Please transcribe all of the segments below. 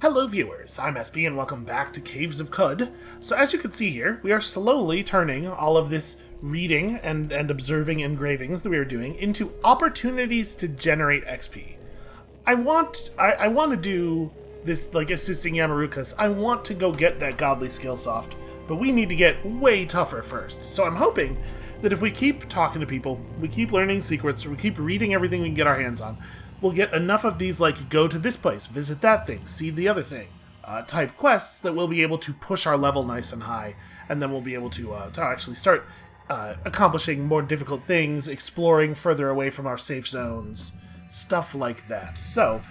Hello viewers, I'm SB and welcome back to Caves of Qud. So as you can see here, we are slowly turning all of this reading and observing engravings that we are doing into opportunities to generate XP. I want to do this like assisting Yamarukas. I want to go get that godly skill soft, but we need to get way tougher first. So I'm hoping that if we keep talking to people, we keep learning secrets, we keep reading everything we can get our hands on, we'll get enough of these, like, go to this place, visit that thing, see the other thing, type quests that we'll be able to push our level nice and high, and then we'll be able to actually start accomplishing more difficult things, exploring further away from our safe zones, stuff like that. So,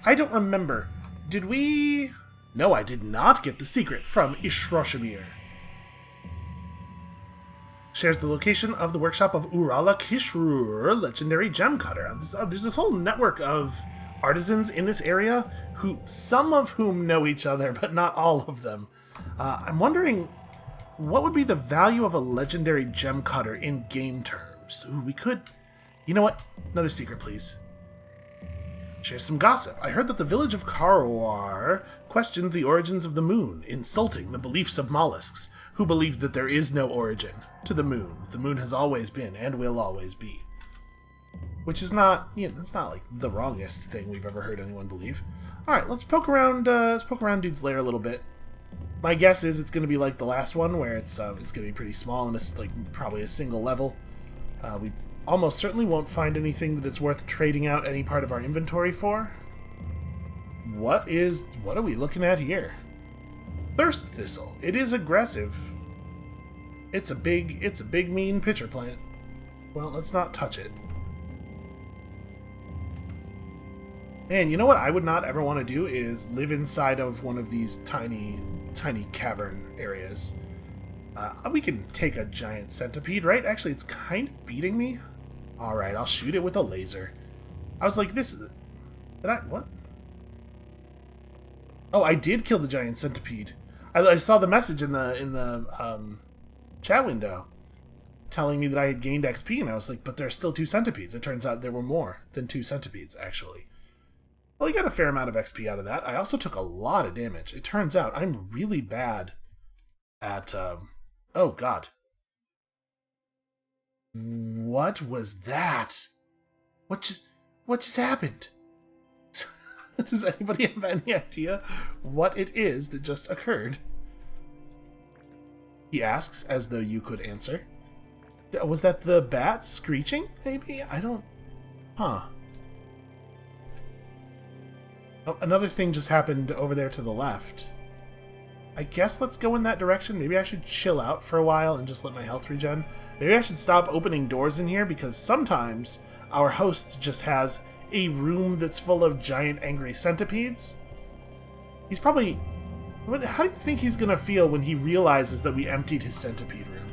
I don't remember. Did we... No, I did not get the secret from Ishroshamir. Shares the location of the workshop of Urala Kishrur, legendary gem cutter. There's this whole network of artisans in this area, some of whom know each other, but not all of them. I'm wondering, what would be the value of a legendary gem cutter in game terms? Ooh, we could... You know what? Another secret, please. Share some gossip. I heard that the village of Karwar questioned the origins of the moon, insulting the beliefs of mollusks, who believed that there is no origin to the moon. The moon has always been and will always be. Which is not, it's not like the wrongest thing we've ever heard anyone believe. Alright, let's poke around Dude's lair a little bit. My guess is it's going to be like the last one, where it's going to be pretty small and it's like probably a single level. We almost certainly won't find anything that it's worth trading out any part of our inventory for. What are we looking at here? Thirst thistle. It is aggressive. It's a big mean pitcher plant. Well, let's not touch it. Man, you know what I would not ever want to do is live inside of one of these tiny cavern areas. We can take a giant centipede, right? Actually, it's kind of beating me. Alright, I'll shoot it with a laser. I was like, what? Oh, I did kill the giant centipede. I saw the message in the chat window telling me that I had gained XP, and I was like, but there's still 2 centipedes. It turns out there were more than 2 centipedes, actually. Well, we got a fair amount of XP out of that. I also took a lot of damage. It turns out I'm really bad at, oh god. What was that? What just happened? Does anybody have any idea what it is that just occurred? He asks, as though you could answer. Was that the bat screeching, maybe? I don't... Huh. Oh, another thing just happened over there to the left. I guess let's go in that direction. Maybe I should chill out for a while and just let my health regen. Maybe I should stop opening doors in here, because sometimes our host just has a room that's full of giant angry centipedes. He's probably... How do you think he's going to feel when he realizes that we emptied his centipede room?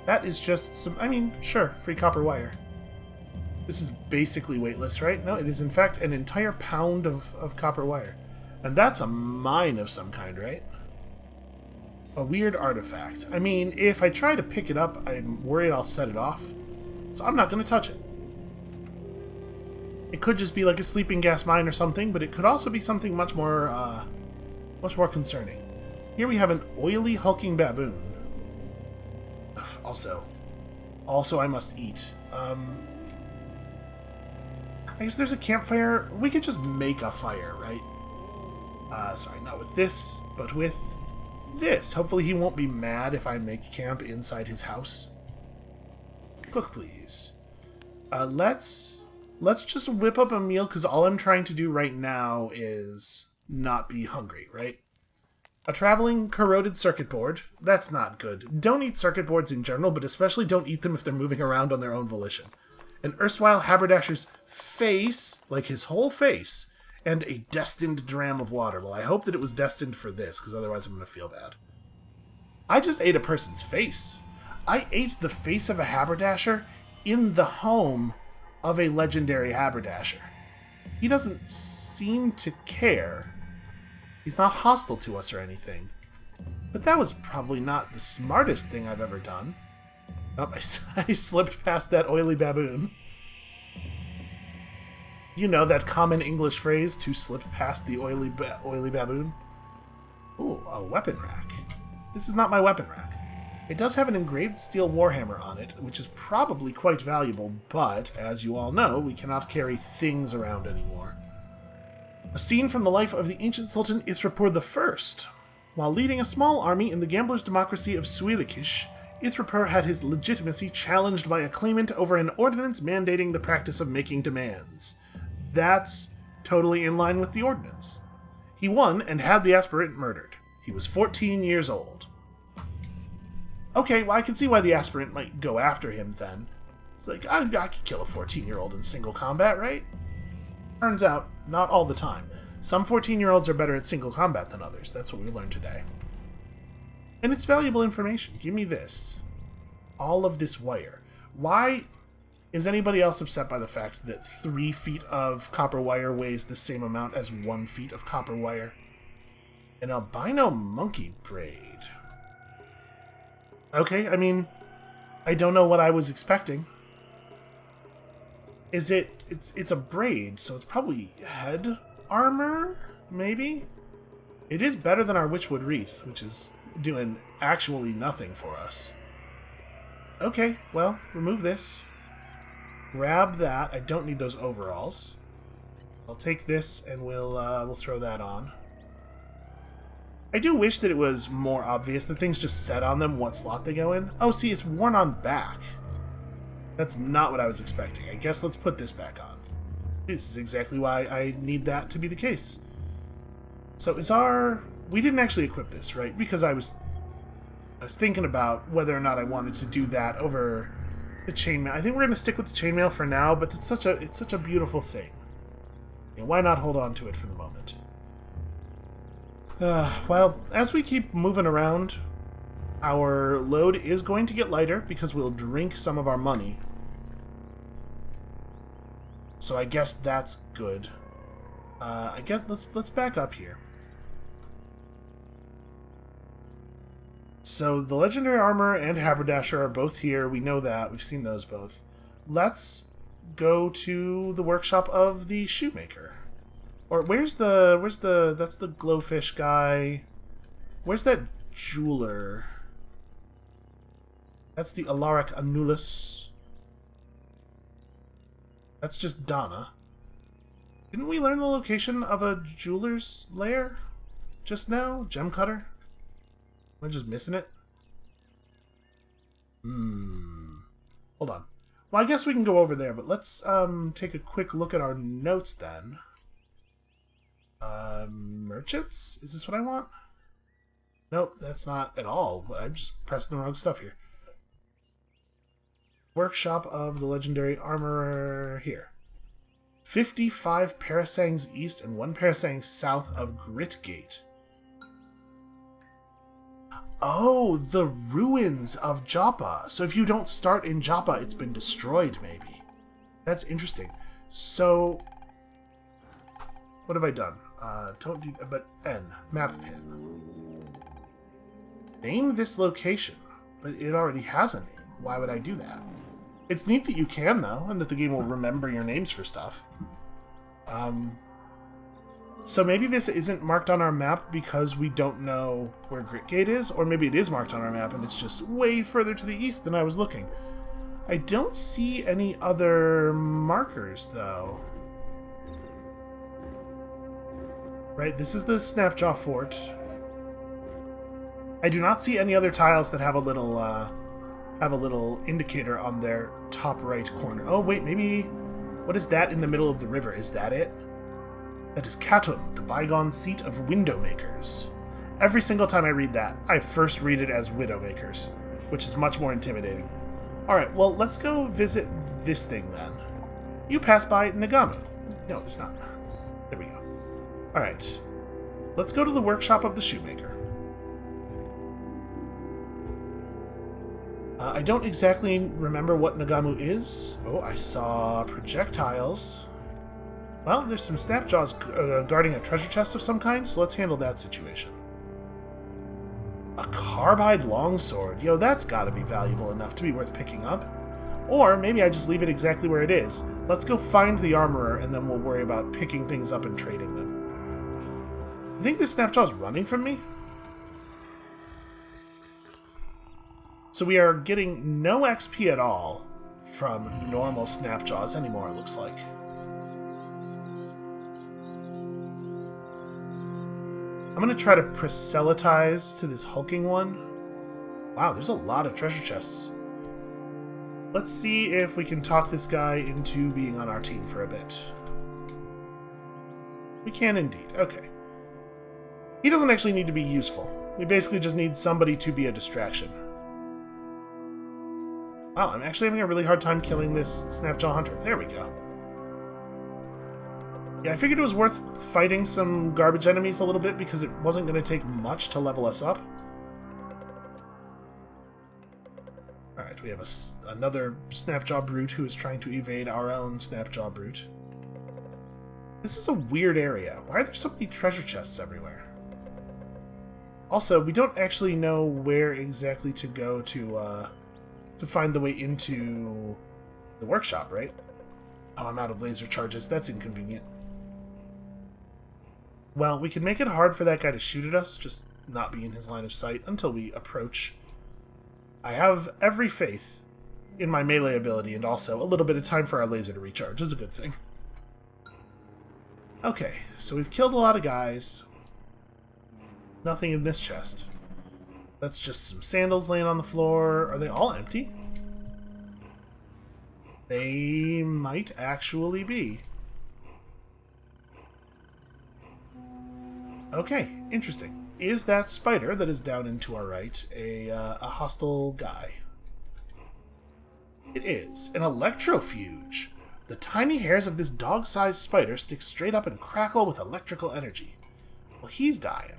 That is just some... I mean, sure, free copper wire. This is basically weightless, right? No, it is in fact an entire pound of copper wire. And that's a mine of some kind, right? A weird artifact. I mean, if I try to pick it up, I'm worried I'll set it off. So I'm not going to touch it. It could just be like a sleeping gas mine or something, but it could also be something much more concerning. Here we have an oily, hulking baboon. Ugh, also I must eat. I guess there's a campfire. We could just make a fire, right? Sorry, not with this, but with this. Hopefully he won't be mad if I make camp inside his house. Cook, please. Let's just whip up a meal, because all I'm trying to do right now is not be hungry, right? A traveling corroded circuit board. That's not good. Don't eat circuit boards in general, but especially don't eat them if they're moving around on their own volition. An erstwhile haberdasher's face, like his whole face, and a destined dram of water. Well, I hope that it was destined for this, because otherwise I'm going to feel bad. I just ate a person's face. I ate the face of a haberdasher in the home of a legendary haberdasher. He doesn't seem to care. He's not hostile to us or anything. But that was probably not the smartest thing I've ever done. Oh, I slipped past that oily baboon. You know that common English phrase, to slip past the oily baboon? Ooh, a weapon rack. This is not my weapon rack. It does have an engraved steel warhammer on it, which is probably quite valuable, but, as you all know, we cannot carry things around anymore. A scene from the life of the ancient Sultan Ithrapur I. While leading a small army in the gambler's democracy of Suilikish, Ithrapur had his legitimacy challenged by a claimant over an ordinance mandating the practice of making demands. That's totally in line with the ordinance. He won and had the aspirant murdered. He was 14 years old. Okay, well, I can see why the aspirant might go after him then. It's like, I could kill a 14-year-old in single combat, right? Turns out, not all the time. Some 14-year-olds are better at single combat than others. That's what we learned today. And it's valuable information. Give me this. All of this wire. Why is anybody else upset by the fact that 3 feet of copper wire weighs the same amount as 1 feet of copper wire? An albino monkey braid. Okay, I mean, I don't know what I was expecting. It's a braid, so it's probably head armor, maybe? It is better than our Witchwood Wreath, which is doing actually nothing for us. Okay, well, remove this. Grab that. I don't need those overalls. I'll take this and we'll throw that on. I do wish that it was more obvious that things just set on them what slot they go in. Oh, see, it's worn on back. That's not what I was expecting. I guess let's put this back on. This is exactly why I need that to be the case. So is our... We didn't actually equip this, right? Because I was thinking about whether or not I wanted to do that over the chainmail. I think we're going to stick with the chainmail for now, but it's such a beautiful thing. Yeah, why not hold on to it for the moment? Well, as we keep moving around, our load is going to get lighter because we'll drink some of our money. So I guess that's good. I guess let's back up here. So the legendary armor and haberdasher are both here. We know that. We've seen those both. Let's go to the workshop of the shoemaker. Or where's the that's the glowfish guy. Where's that jeweler? That's the Alaric Anulus. That's just Donna. Didn't we learn the location of a jeweler's lair just now? Gem cutter? Am I just missing it? Hold on. Well, I guess we can go over there, but let's take a quick look at our notes then. Merchants? Is this what I want? Nope, that's not at all. I'm just pressing the wrong stuff here. Workshop of the legendary armorer here. 55 parasangs east and 1 parasang south of Gritgate. Oh, the ruins of Joppa. So if you don't start in Joppa, it's been destroyed, maybe. That's interesting. So, what have I done? Don't do, but N, map pin. Name this location, but it already has a name. Why would I do that? It's neat that you can, though, and that the game will remember your names for stuff. So maybe this isn't marked on our map because we don't know where Gritgate is, or maybe it is marked on our map and it's just way further to the east than I was looking. I don't see any other markers, though. Right, this is the Snapjaw Fort. I do not see any other tiles that have a little indicator on their top right corner. Oh, wait, maybe... What is that in the middle of the river? Is that it? That is Katun, the bygone seat of Windowmakers. Every single time I read that, I first read it as Widowmakers, which is much more intimidating. Alright, well, let's go visit this thing, then. You pass by Nagamu. No, there's not. There we go. Alright. Let's go to the workshop of the shoemaker. I don't exactly remember what Nagamu is. Oh, I saw projectiles. Well, there's some Snapjaws guarding a treasure chest of some kind, so let's handle that situation. A carbide longsword. Yo, that's gotta be valuable enough to be worth picking up. Or maybe I just leave it exactly where it is. Let's go find the armorer, and then we'll worry about picking things up and trading them. You think this Snapjaw is running from me? So we are getting no XP at all from normal Snapjaws anymore, it looks like. I'm going to try to proselytize to this hulking one. Wow, there's a lot of treasure chests. Let's see if we can talk this guy into being on our team for a bit. We can indeed. Okay. He doesn't actually need to be useful. We basically just need somebody to be a distraction. Wow, I'm actually having a really hard time killing this Snapjaw Hunter. There we go. Yeah, I figured it was worth fighting some garbage enemies a little bit because it wasn't going to take much to level us up. Alright, we have another Snapjaw Brute who is trying to evade our own Snapjaw Brute. This is a weird area. Why are there so many treasure chests everywhere? Also, we don't actually know where exactly to go to find the way into the workshop, right? Oh, I'm out of laser charges. That's inconvenient. Well, we can make it hard for that guy to shoot at us, just not be in his line of sight until we approach. I have every faith in my melee ability, and also a little bit of time for our laser to recharge is a good thing. Okay, so we've killed a lot of guys. Nothing in this chest. That's just some sandals laying on the floor. Are they all empty? They might actually be. Okay, interesting. Is that spider that is down and to our right a hostile guy? It is. An electrofuge. The tiny hairs of this dog-sized spider stick straight up and crackle with electrical energy. Well, he's dying.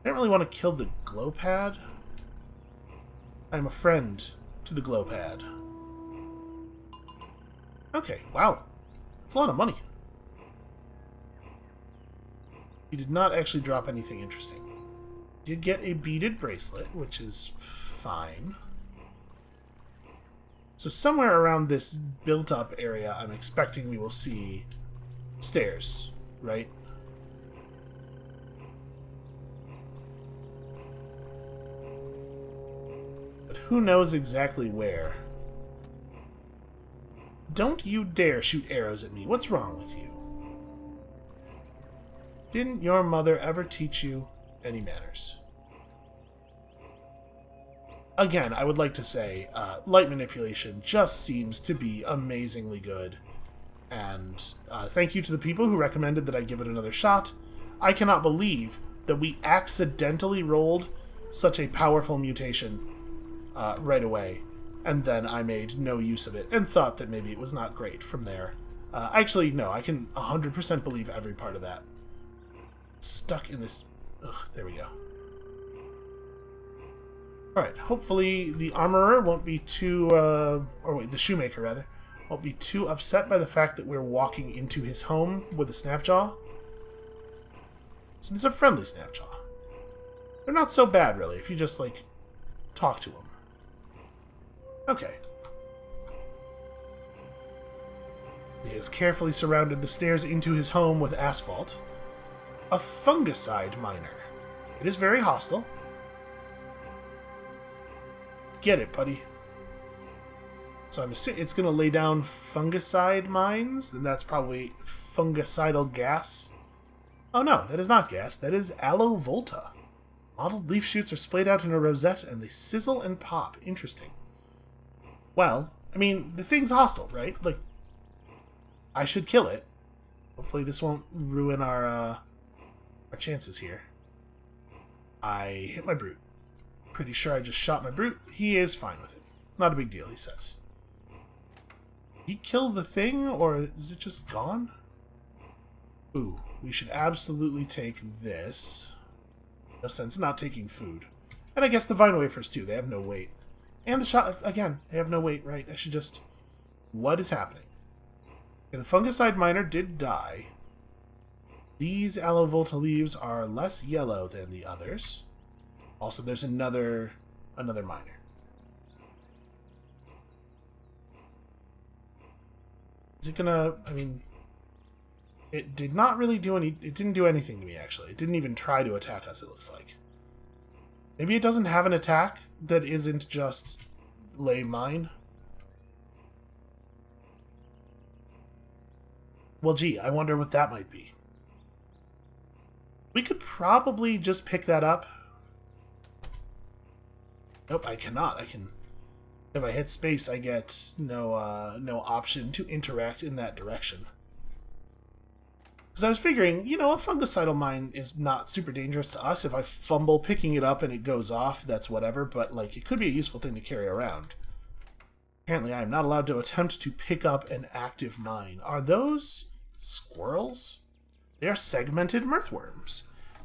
I don't really want to kill the glow pad. I'm a friend to the glow pad. Okay, wow. That's a lot of money. He did not actually drop anything interesting. Did get a beaded bracelet, which is fine. So somewhere around this built-up area, I'm expecting we will see stairs, right? But who knows exactly where? Don't you dare shoot arrows at me. What's wrong with you? Didn't your mother ever teach you any manners? Again, I would like to say, light manipulation just seems to be amazingly good. And thank you to the people who recommended that I give it another shot. I cannot believe that we accidentally rolled such a powerful mutation right away. And then I made no use of it and thought that maybe it was not great from there. Actually, no, I can 100% believe every part of that. Stuck in this... Ugh, there we go. Alright, hopefully the armorer won't be too... or wait, the shoemaker, rather. Won't be too upset by the fact that we're walking into his home with a Snapjaw. So it's a friendly Snapjaw. They're not so bad, really, if you just, like, talk to them. Okay. He has carefully surrounded the stairs into his home with asphalt. A fungicide miner. It is very hostile. Get it, buddy. So I'm assuming it's going to lay down fungicide mines, and that's probably fungicidal gas. Oh no, that is not gas. That is aloe volta. Mottled leaf shoots are splayed out in a rosette, and they sizzle and pop. Interesting. Well, I mean, the thing's hostile, right? Like, I should kill it. Hopefully this won't ruin our chances here. I hit my brute. Pretty sure I just shot my brute. He is fine with it. Not a big deal, he says. Did he kill the thing, or is it just gone? Ooh, we should absolutely take this. No sense not taking food. And I guess the vine wafers, too. They have no weight. And the shot, again, they have no weight, right? I should just... What is happening? Okay, the fungicide miner did die. These aloe volta leaves are less yellow than the others. Also, there's another miner. Is it gonna... I mean... It did not really do any... It didn't do anything to me, actually. It didn't even try to attack us, it looks like. Maybe it doesn't have an attack that isn't just lay mine. Well, gee, I wonder what that might be. We could probably just pick that up. Nope, I cannot. I can... If I hit space, I get no option to interact in that direction. Because I was figuring, you know, a fungicidal mine is not super dangerous to us. If I fumble picking it up and it goes off, that's whatever. But, like, it could be a useful thing to carry around. Apparently, I am not allowed to attempt to pick up an active mine. Are those squirrels? They are segmented mirthworms.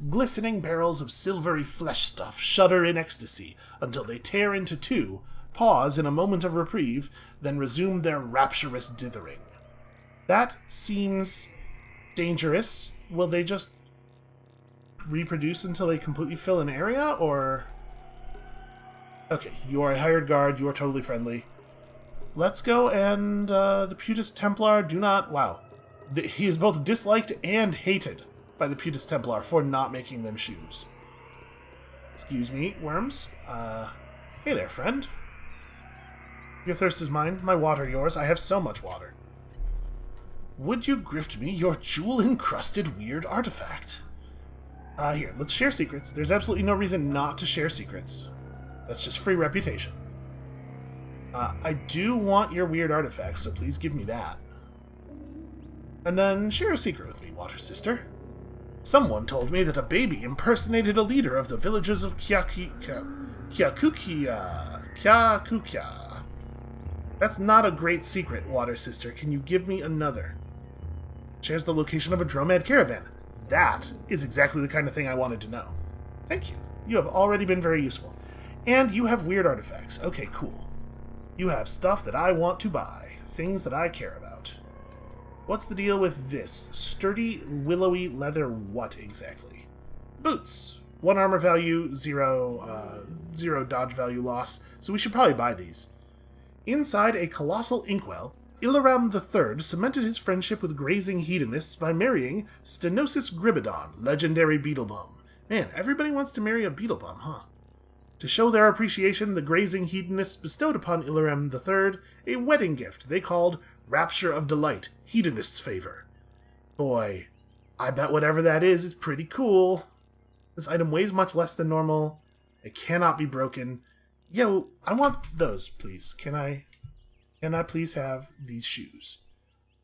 Glistening barrels of silvery flesh stuff shudder in ecstasy until they tear into two, pause in a moment of reprieve, then resume their rapturous dithering. That seems dangerous. Will they just reproduce until they completely fill an area, or... Okay, you are a hired guard, you are totally friendly. Let's go, and the Putus Templar do not... Wow. He is both disliked and hated by the Putus Templar for not making them shoes. Excuse me, worms. Hey there, friend. Your thirst is mine, my water yours. I have so much water. Would you gift me your jewel-encrusted weird artifact? Here, let's share secrets. There's absolutely no reason not to share secrets. That's just free reputation. I do want your weird artifact, so please give me that. And then share a secret with me, water sister. Someone told me that a baby impersonated a leader of the villagers of Kyakukia. That's not a great secret, water sister. Can you give me another? Shares the location of a Dromad caravan. That is exactly the kind of thing I wanted to know. Thank you. You have already been very useful. And you have weird artifacts. Okay, cool. You have stuff that I want to buy. Things that I care about. What's the deal with this? Sturdy, willowy leather what exactly? Boots. 1 armor value, 0 dodge value loss, so we should probably buy these. Inside a colossal inkwell, Ilaram III cemented his friendship with grazing hedonists by marrying Stenosis Gribidon, legendary beetlebum. Man, everybody wants to marry a beetlebum, huh? To show their appreciation, the grazing hedonists bestowed upon Ilaram III a wedding gift they called Rapture of Delight, Hedonist's Favor. Boy, I bet whatever that is pretty cool. This item weighs much less than normal. It cannot be broken. Yo, I want those, please. Can I please have these shoes?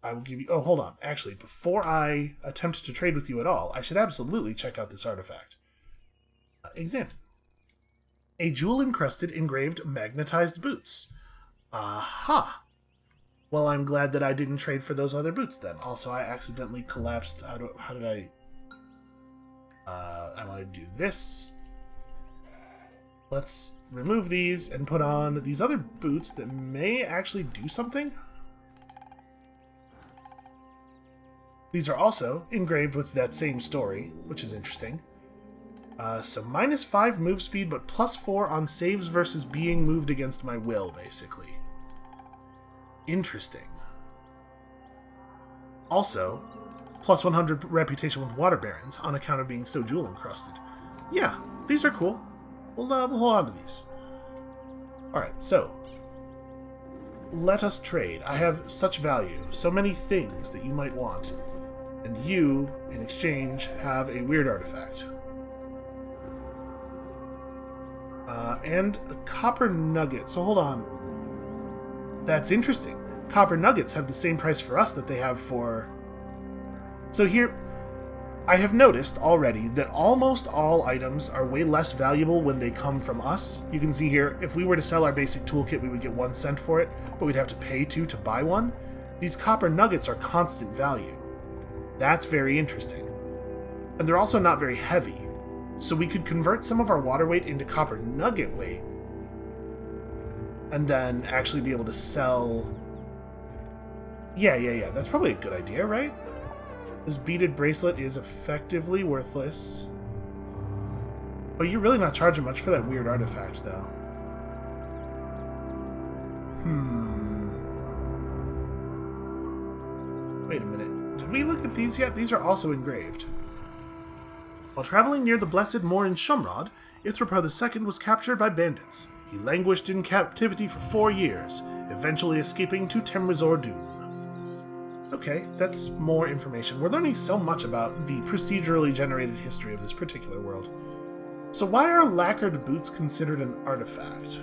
I will give you... Oh, hold on. Actually, before I attempt to trade with you at all, I should absolutely check out this artifact. Examine. A jewel-encrusted engraved magnetized boots. Aha! Well, I'm glad that I didn't trade for those other boots then. Also, I accidentally collapsed... How did I... I want to do this. Let's remove these and put on these other boots that may actually do something. These are also engraved with that same story, which is interesting. So -5 move speed, but +4 on saves versus being moved against my will, basically. Interesting. Also, +100 reputation with water barons on account of being so jewel-encrusted. Yeah, these are cool. We'll hold on to these. Alright, so let us trade. I have such value, so many things that you might want. And you, in exchange, have a weird artifact. And a copper nugget. So hold on. That's interesting. Copper nuggets have the same price for us that they have for... So here, I have noticed already that almost all items are way less valuable when they come from us. You can see here, if we were to sell our basic toolkit, we would get 1 cent for it, but we'd have to pay 2 to buy one. These copper nuggets are constant value. That's very interesting. And they're also not very heavy, so we could convert some of our water weight into copper nugget weight, and then actually be able to sell... Yeah, that's probably a good idea, right? This beaded bracelet is effectively worthless. But you're really not charging much for that weird artifact, though. Wait a minute. Did we look at these yet? These are also engraved. While traveling near the Blessed Moor in Shumrod, Ithropar II was captured by bandits. He languished in captivity for 4 years, eventually escaping to Temrazor Doom. Okay, that's more information. We're learning so much about the procedurally generated history of this particular world. So why are lacquered boots considered an artifact?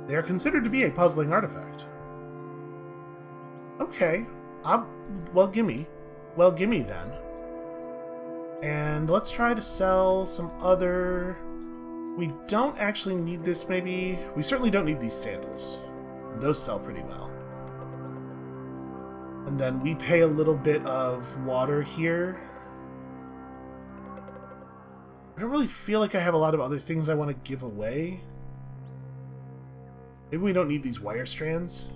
They are considered to be a puzzling artifact. Okay, well, gimme. Well, gimme then. And let's try to sell some other... We don't actually need this, maybe. We certainly don't need these sandals. Those sell pretty well. And then we pay a little bit of water here. I don't really feel like I have a lot of other things I want to give away. Maybe we don't need these wire strands.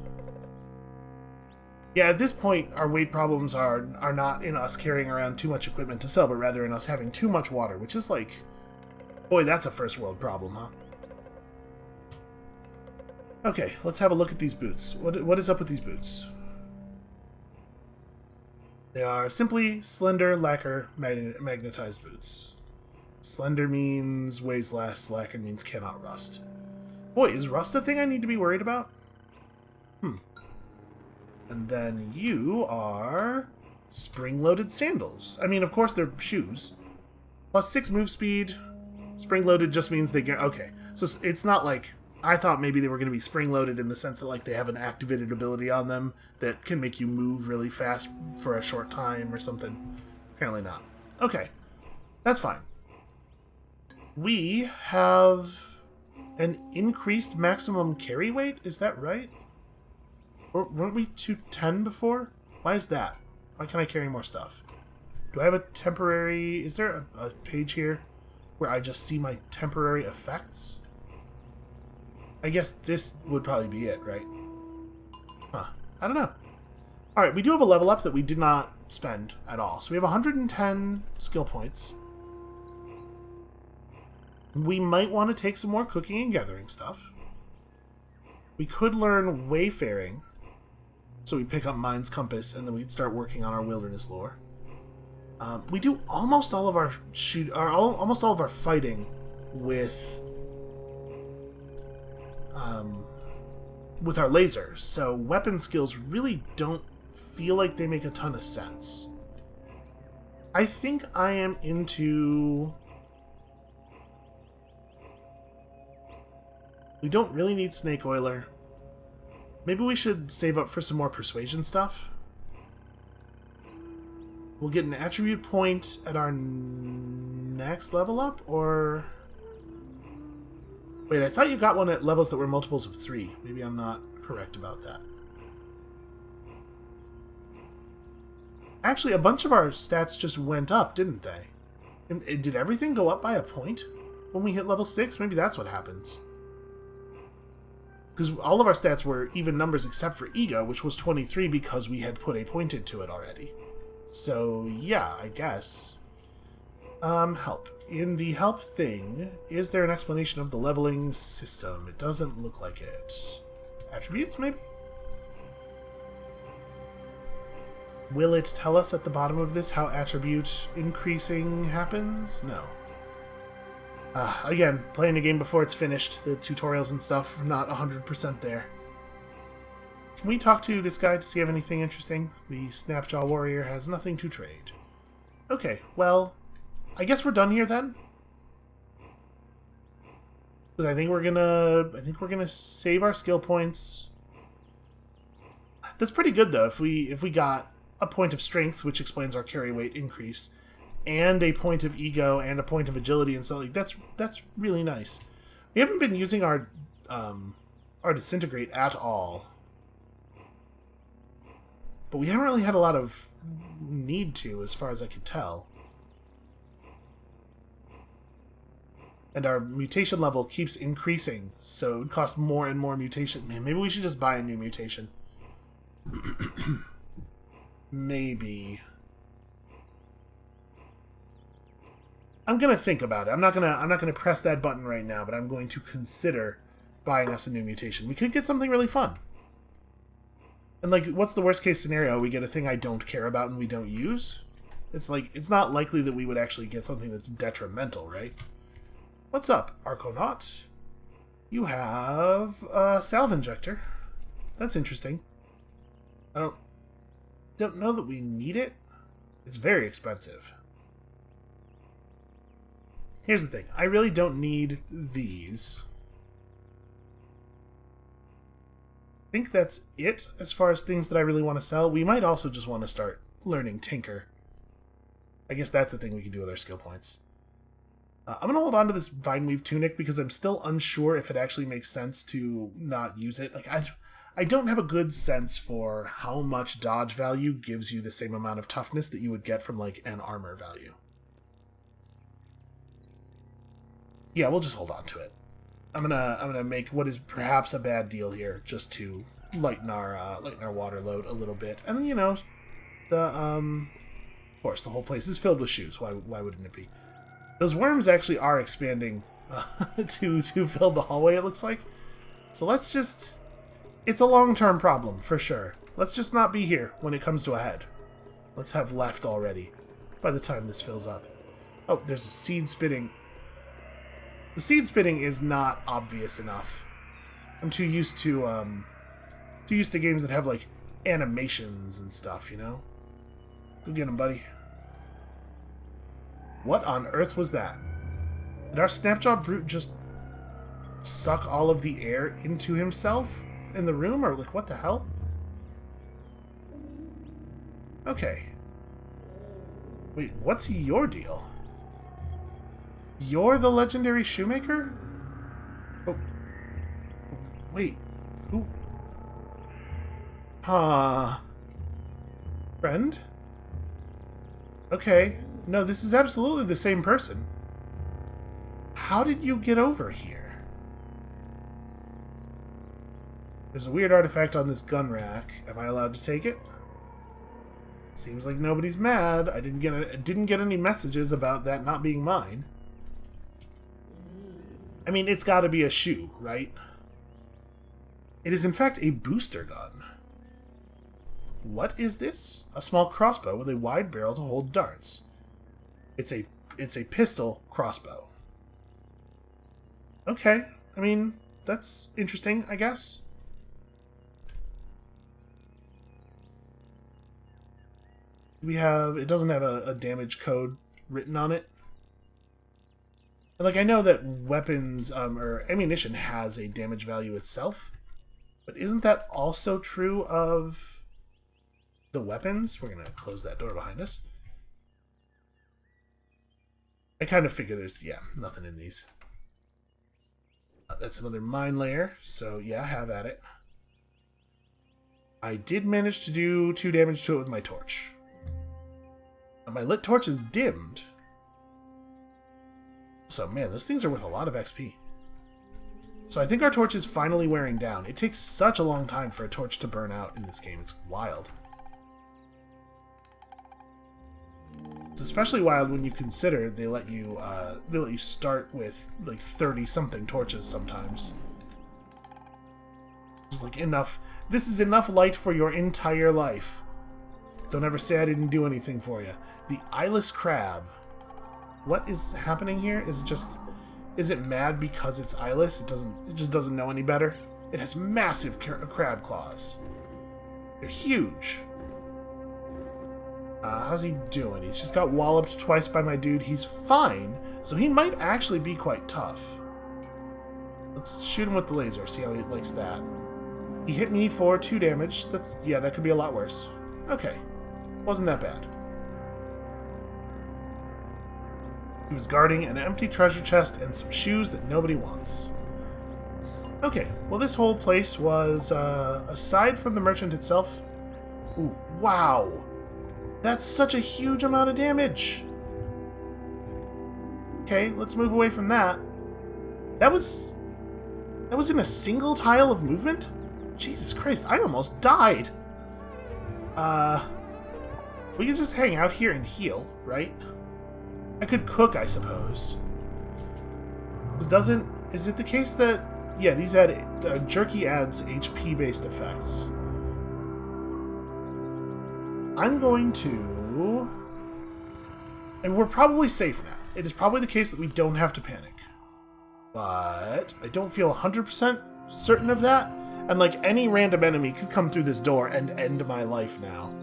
Yeah, at this point, our weight problems are not in us carrying around too much equipment to sell, but rather in us having too much water, which is like... Boy, that's a first world problem, huh? Okay, let's have a look at these boots. What is up with these boots? They are simply slender, lacquer, magnetized boots. Slender means weighs less, lacquer means cannot rust. Boy, is rust a thing I need to be worried about? And then you are spring-loaded sandals. I mean, of course they're shoes. Plus 6 move speed. Spring-loaded just means they get... Okay, so it's not like... I thought maybe they were going to be spring-loaded in the sense that like they have an activated ability on them that can make you move really fast for a short time or something. Apparently not. Okay, that's fine. We have an increased maximum carry weight? Is that right? Or weren't we 210 before? Why is that? Why can't I carry more stuff? Do I have a temporary... Is there a page here where I just see my temporary effects? I guess this would probably be it, right? Huh. I don't know. Alright, we do have a level up that we did not spend at all. So we have 110 skill points. We might want to take some more cooking and gathering stuff. We could learn wayfaring. So we pick up Mind's Compass, and then we'd start working on our wilderness lore. We do almost all of our almost all of our fighting with our lasers. So weapon skills really don't feel like they make a ton of sense. I think I am into... We don't really need Snake Oiler. Maybe we should save up for some more persuasion stuff. We'll get an attribute point at our next level up, or... Wait, I thought you got one at levels that were multiples of 3. Maybe I'm not correct about that. Actually, a bunch of our stats just went up, didn't they? And did everything go up by a point when we hit level 6? Maybe that's what happens. Because all of our stats were even numbers except for Ego, which was 23 because we had put a point into it already. So, yeah, I guess. Help. In the help thing, is there an explanation of the leveling system? It doesn't look like it. Attributes, maybe? Will it tell us at the bottom of this how attribute increasing happens? No. Again, playing the game before it's finished, the tutorials and stuff, not 100% there. Can we talk to this guy to see if anything interesting? The Snapjaw Warrior has nothing to trade. Okay, well, I guess we're done here then. Because I think we're gonna save our skill points. That's pretty good though. If we got a point of strength, which explains our carry weight increase, and a point of ego and a point of agility and so like that's really nice. We haven't been using our disintegrate at all. But we haven't really had a lot of need to, as far as I could tell. And our mutation level keeps increasing, so it would cost more and more mutation. Man, maybe we should just buy a new mutation. Maybe. I'm gonna think about it. I'm not gonna press that button right now, but I'm going to consider buying us a new mutation. We could get something really fun. And, like, what's the worst case scenario? We get a thing I don't care about and we don't use? It's like, it's not likely that we would actually get something that's detrimental, right? What's up, Arconaut? You have a salve injector. That's interesting. I don't know that we need it. It's very expensive. Here's the thing. I really don't need these. I think that's it as far as things that I really want to sell. We might also just want to start learning Tinker. I guess that's the thing we can do with our skill points. I'm going to hold on to this Vineweave Tunic because I'm still unsure if it actually makes sense to not use it. Like, I don't have a good sense for how much dodge value gives you the same amount of toughness that you would get from, like, an armor value. Yeah, we'll just hold on to it. I'm gonna make what is perhaps a bad deal here, just to lighten our water load a little bit. And you know, of course, the whole place is filled with shoes. Why wouldn't it be? Those worms actually are expanding to fill the hallway. It looks like. So let's just. It's a long-term problem for sure. Let's just not be here when it comes to a head. Let's have left already by the time this fills up. Oh, there's a seed spitting. The seed spitting is not obvious enough. I'm too used to games that have, like, animations and stuff, you know? Go get him, buddy. What on earth was that? Did our Snapjaw Brute just suck all of the air into himself in the room? Or, like, what the hell? Okay. Wait, what's your deal? You're the legendary shoemaker? Oh. Wait. Who? Friend? Okay. No, this is absolutely the same person. How did you get over here? There's a weird artifact on this gun rack. Am I allowed to take it? Seems like nobody's mad. I didn't get any messages about that not being mine. I mean, it's got to be a shoe, right? It is in fact a booster gun. What is this? A small crossbow with a wide barrel to hold darts. It's a pistol crossbow. Okay, I mean, that's interesting, I guess. It doesn't have a damage code written on it. Like, I know that weapons, or ammunition has a damage value itself, but isn't that also true of the weapons? We're going to close that door behind us. I kind of figure there's, yeah, nothing in these. That's another mine layer, so yeah, have at it. I did manage to do 2 damage to it with my torch. My lit torch is dimmed. So, man, those things are worth a lot of XP. So I think our torch is finally wearing down. It takes such a long time for a torch to burn out in this game. It's wild. It's especially wild when you consider they let you start with like 30-something torches sometimes. Just like enough. This is enough light for your entire life. Don't ever say I didn't do anything for you. The eyeless crab. What is happening here? Is it mad because it's eyeless? It just doesn't know any better. It has massive crab claws. They're huge. How's he doing? He's just got walloped twice by my dude. He's fine, so he might actually be quite tough. Let's shoot him with the laser, see how he likes that. He hit me for 2 damage. That could be a lot worse. Okay. Wasn't that bad. He was guarding an empty treasure chest and some shoes that nobody wants. Okay, well this whole place was, aside from the merchant itself... Ooh, wow! That's such a huge amount of damage! Okay, let's move away from that. That was in a single tile of movement? Jesus Christ, I almost died! We can just hang out here and heal, right? I could cook, I suppose. Is it the case that... Yeah, these jerky adds HP-based effects. I'm going to... And we're probably safe now. It is probably the case that we don't have to panic. But I don't feel 100% certain of that. And like any random enemy could come through this door and end my life now.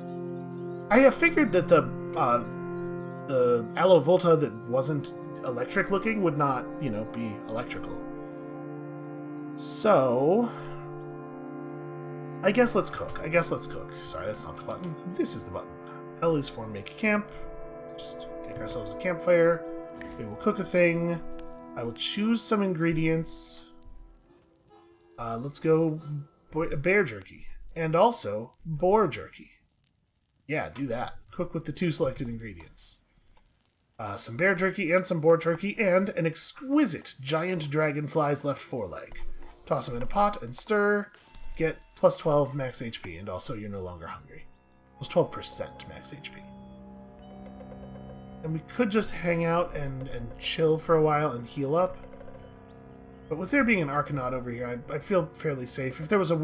I have figured that the Aloe Volta that wasn't electric looking would not, you know, be electrical. So... I guess let's cook. Sorry, that's not the button. This is the button. L is for make a camp. Just make ourselves a campfire. We will cook a thing. I will choose some ingredients. Let's go bear jerky. And also boar jerky. Yeah, do that. Cook with the 2 selected ingredients. Some bear jerky and some boar jerky and an exquisite giant dragonfly's left foreleg. Toss them in a pot and stir. Get plus 12 max HP, and also you're no longer hungry. Plus 12% max HP. And we could just hang out and chill for a while and heal up. But with there being an Arcanaut over here, I feel fairly safe. If there was a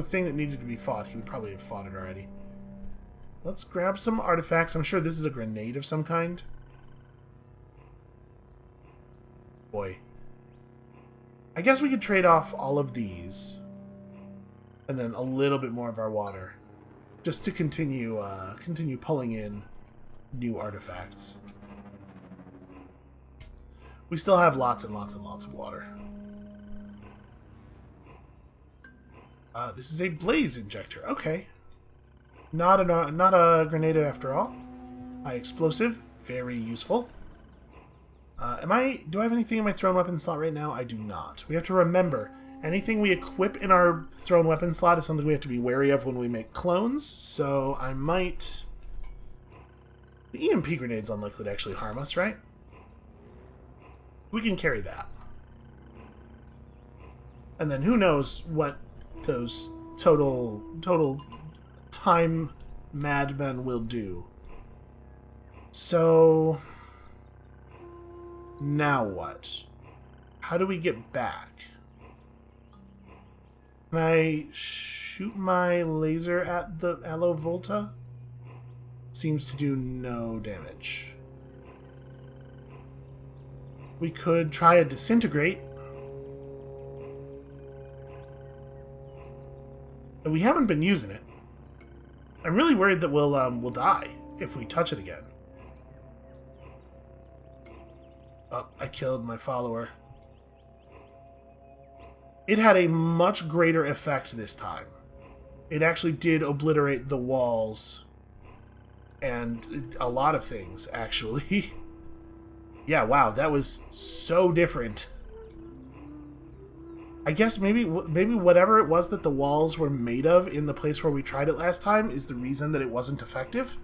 thing that needed to be fought, he would probably have fought it already. Let's grab some artifacts. I'm sure this is a grenade of some kind. Boy. I guess we could trade off all of these. And then a little bit more of our water. Just to continue pulling in new artifacts. We still have lots and lots and lots of water. This is a blaze injector. Okay. Not a grenade after all. High explosive. Very useful. Do I have anything in my thrown weapon slot right now? I do not. We have to remember, anything we equip in our thrown weapon slot is something we have to be wary of when we make clones, so I might... The EMP grenade's unlikely to actually harm us, right? We can carry that. And then who knows what those total time madmen will do. So... Now what? How do we get back? Can I shoot my laser at the Aloe Volta? Seems to do no damage. We could try a disintegrate. But we haven't been using it. I'm really worried that we'll die if we touch it again. Oh, I killed my follower. It had a much greater effect this time. It actually did obliterate the walls. And a lot of things, actually. Yeah, wow, that was so different. I guess maybe whatever it was that the walls were made of in the place where we tried it last time is the reason that it wasn't effective.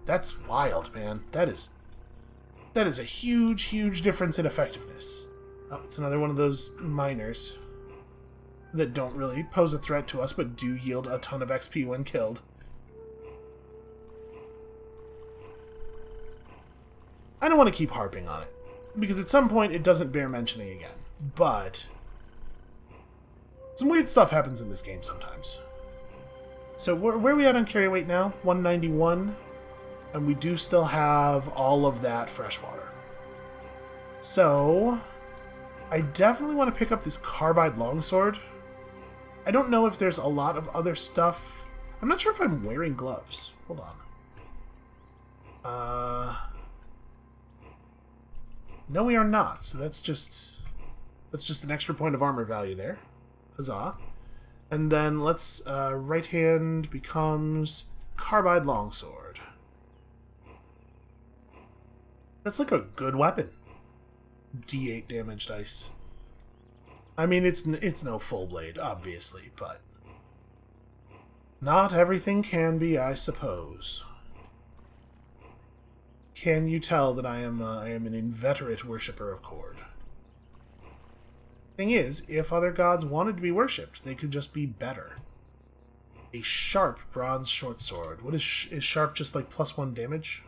That's wild, man. That is a huge, huge difference in effectiveness. Oh, it's another one of those miners that don't really pose a threat to us, but do yield a ton of XP when killed. I don't want to keep harping on it, because at some point it doesn't bear mentioning again. But some weird stuff happens in this game sometimes. So where are we at on carry weight now? 191. And we do still have all of that fresh water. So I definitely want to pick up this carbide longsword. I don't know if there's a lot of other stuff. I'm not sure if I'm wearing gloves. Hold on. No, we are not. So that's just an extra point of armor value there. Huzzah. And then let's right hand becomes carbide longsword. That's like a good weapon. D8 damage dice. I mean, it's no full blade, obviously, but not everything can be, I suppose. Can you tell that I am an inveterate worshipper of Qud? Thing is, if other gods wanted to be worshipped, they could just be better. A sharp bronze short sword. What is sharp? Just like +1 damage?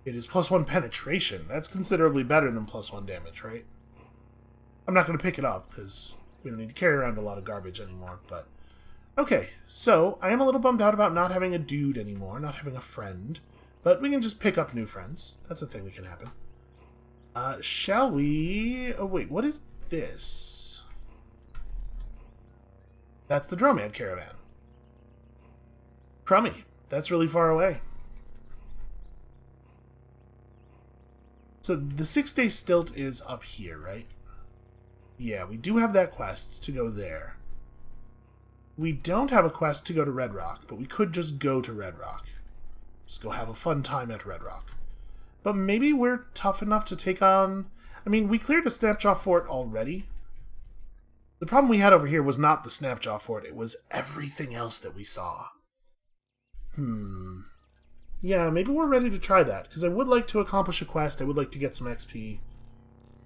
It is +1 penetration. That's considerably better than +1 damage, right? I'm not going to pick it up, because we don't need to carry around a lot of garbage anymore, but Okay, so I am a little bummed out about not having a dude anymore, not having a friend. But we can just pick up new friends. That's a thing that can happen. Shall we... Oh, wait, what is this? That's the Dromad Caravan. Crummy. That's really far away. So the 6-day stilt is up here, right? Yeah, we do have that quest to go there. We don't have a quest to go to Red Rock, but we could just go to Red Rock. Just go have a fun time at Red Rock. But maybe we're tough enough to take on... I mean, we cleared the Snapjaw Fort already. The problem we had over here was not the Snapjaw Fort, it was everything else that we saw. Yeah, maybe we're ready to try that, because I would like to accomplish a quest, I would like to get some XP.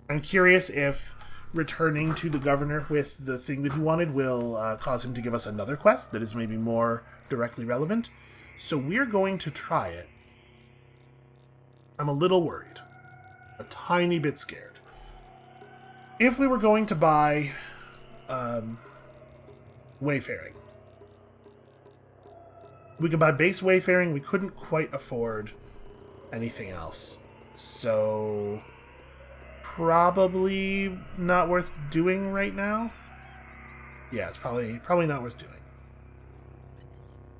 I'm curious if returning to the governor with the thing that he wanted will cause him to give us another quest that is maybe more directly relevant. So we're going to try it. I'm a little worried. A tiny bit scared. If we were going to buy Wayfaring, we could buy base Wayfaring. We couldn't quite afford anything else. So probably not worth doing right now. Yeah, it's probably not worth doing.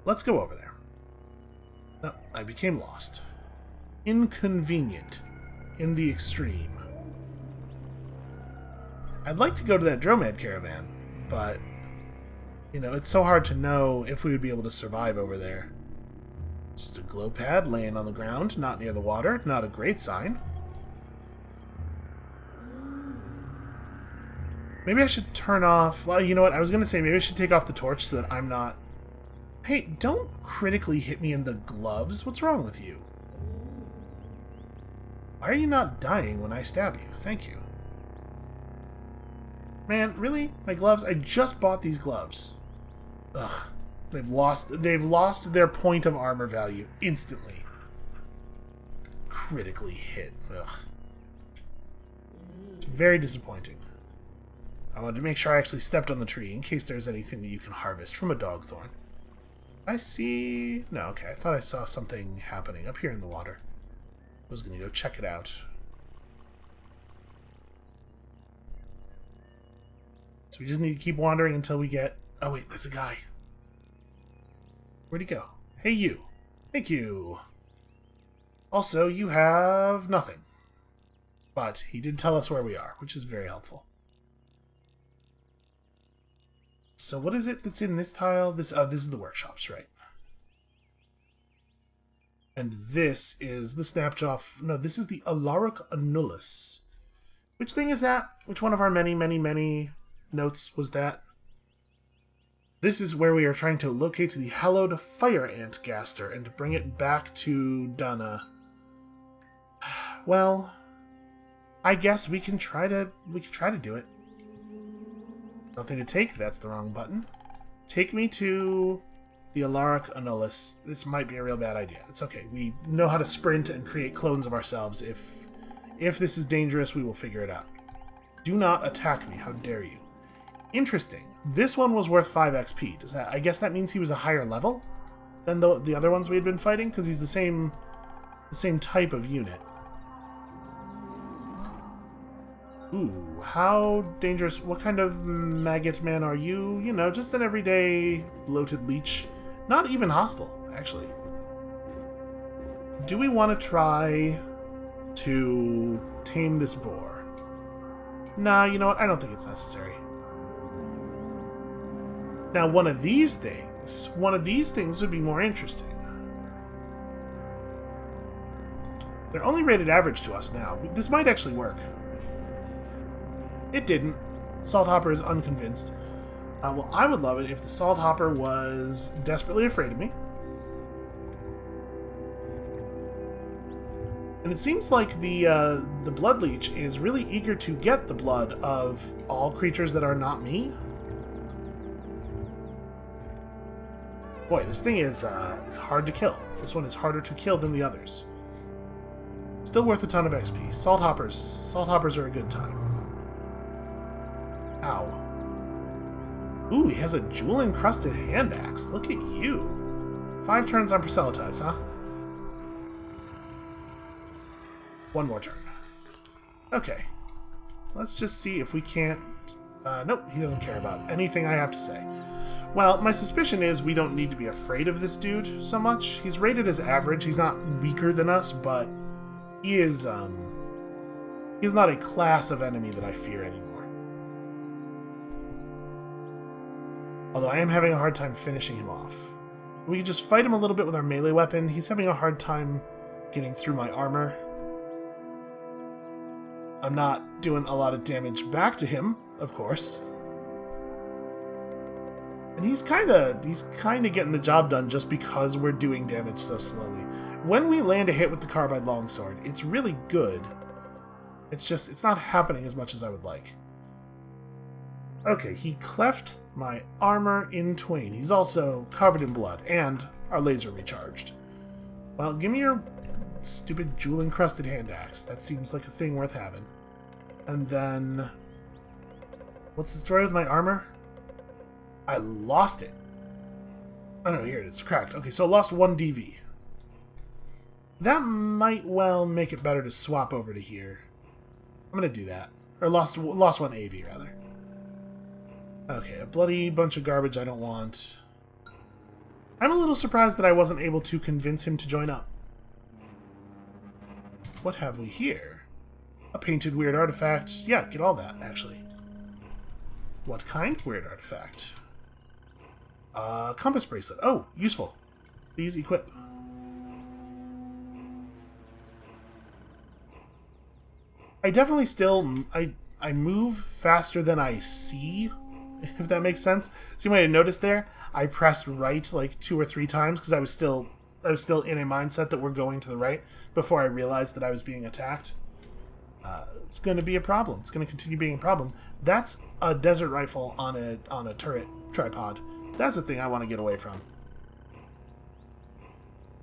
Let's go over there. No, I became lost. Inconvenient. In the extreme. I'd like to go to that Dromad Caravan, but, you know, it's so hard to know if we would be able to survive over there. Just a glow pad laying on the ground, not near the water. Not a great sign. Maybe I should turn off... Well, you know what? I was going to say maybe I should take off the torch so that I'm not... Hey, don't critically hit me in the gloves. What's wrong with you? Why are you not dying when I stab you? Thank you. Man, really? My gloves? I just bought these gloves. Ugh. They've lost their point of armor value instantly. Critically hit. Ugh. It's very disappointing. I wanted to make sure I actually stepped on the tree in case there's anything that you can harvest from a dogthorn. I see... No, okay. I thought I saw something happening up here in the water. I was going to go check it out. So we just need to keep wandering until we get... Oh, wait. There's a guy. Where'd he go? Hey, you. Thank you. Also, you have nothing. But he did tell us where we are, which is very helpful. So what is it that's in this tile? This is the workshops, right? And this is the Snapjaw... No, this is the Alaric Annulus. Which thing is that? Which one of our many, many, many notes was that? This is where we are trying to locate the hallowed fire ant gaster and bring it back to Dana. Well, I guess we can try to do it. Nothing to take. That's the wrong button. Take me to the Alaric Annulus. This might be a real bad idea. It's okay. We know how to sprint and create clones of ourselves. If this is dangerous, we will figure it out. Do not attack me. How dare you? Interesting. This one was worth 5 XP. Does that? I guess that means he was a higher level than the other ones we had been fighting, because he's the same type of unit. Ooh, how dangerous. What kind of maggot man are you? You know, just an everyday bloated leech. Not even hostile, actually. Do we want to try to tame this boar? Nah, you know what? I don't think it's necessary. Now, one of these things would be more interesting. They're only rated average to us now. This might actually work. It didn't. Salthopper is unconvinced. Well, I would love it if the Salthopper was desperately afraid of me. And it seems like the Blood Leech is really eager to get the blood of all creatures that are not me. Boy, this thing is hard to kill. This one is harder to kill than the others. Still worth a ton of XP. Salthoppers are a good time. Ow. Ooh, he has a jewel-encrusted hand axe. Look at you. 5 turns on Proselytize, huh? 1 more turn. Okay. Let's just see if we can't... nope, he doesn't care about anything I have to say. Well, my suspicion is we don't need to be afraid of this dude so much. He's rated as average. He's not weaker than us, but he is, he's not a class of enemy that I fear anymore. Although I am having a hard time finishing him off. We can just fight him a little bit with our melee weapon. He's having a hard time getting through my armor. I'm not doing a lot of damage back to him, of course. And he's kinda getting the job done just because we're doing damage so slowly. When we land a hit with the carbide longsword, it's really good. It's not happening as much as I would like. Okay, he cleft my armor in twain. He's also covered in blood, and our laser recharged. Well, give me your stupid jewel-encrusted hand axe. That seems like a thing worth having. And then... what's the story with my armor? I lost it. Oh no, here it is. Cracked. Okay, so I lost 1 DV. That might well make it better to swap over to here. I'm going to do that. Or lost 1 AV, rather. Okay, a bloody bunch of garbage I don't want. I'm a little surprised that I wasn't able to convince him to join up. What have we here? A painted weird artifact. Yeah, get all that, actually. What kind of weird artifact? Compass bracelet. Oh, useful. Please equip. I definitely still... I move faster than I see, if that makes sense. So you might have noticed there, I pressed right like 2 or 3 times because I was still in a mindset that we're going to the right before I realized that I was being attacked. It's going to be a problem. It's going to continue being a problem. That's a desert rifle on a turret tripod. That's the thing I want to get away from.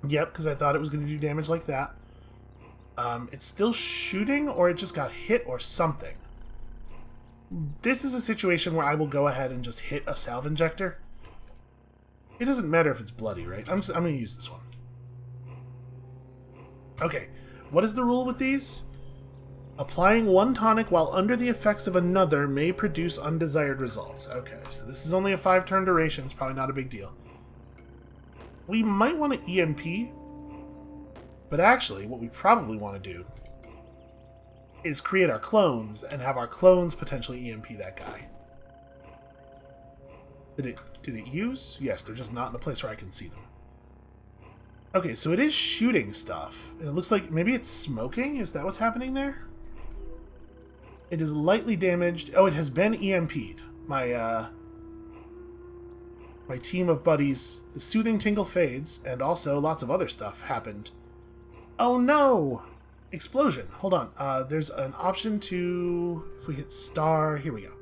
Yep, because I thought it was going to do damage like that. It's still shooting, or it just got hit or something. This is a situation where I will go ahead and just hit a salve injector. It doesn't matter if it's bloody, right? I'm going to use this one. Okay, what is the rule with these? Applying 1 tonic while under the effects of another may produce undesired results. Okay, so this is only a 5-turn duration. It's probably not a big deal. We might want to EMP, but actually what we probably want to do is create our clones and have our clones potentially EMP that guy. Did it use? Yes, they're just not in a place where I can see them. Okay, so it is shooting stuff. And it looks like maybe it's smoking? Is that what's happening there? It is lightly damaged. Oh, it has been EMP'd. My team of buddies, the soothing tingle fades, and also lots of other stuff happened. Oh no! Explosion. Hold on. There's an option to... if we hit star... here we go.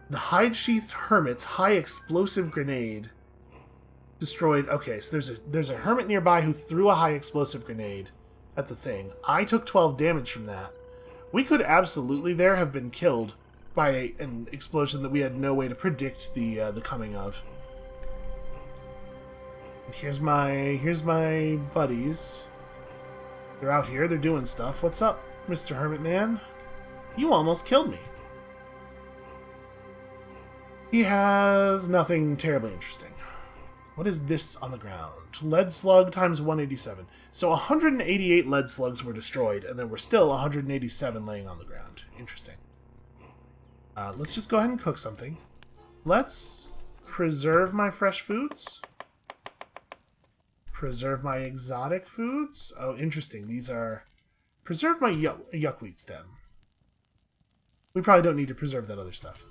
The hide-sheathed hermit's high explosive grenade destroyed... okay, so there's a hermit nearby who threw a high explosive grenade at the thing. I took 12 damage from that. We could absolutely there have been killed by an explosion that we had no way to predict the coming of. And here's my buddies. They're out here, they're doing stuff. What's up, Mr. Hermit Man? You almost killed me. He has nothing terribly interesting. What is this on the ground? Lead slug times 187. So 188 lead slugs were destroyed, and there were still 187 laying on the ground. Interesting. Let's just go ahead and cook something. Let's preserve my fresh foods. Preserve my exotic foods. Oh, interesting. These are... preserve my yuckweed stem. We probably don't need to preserve that other stuff.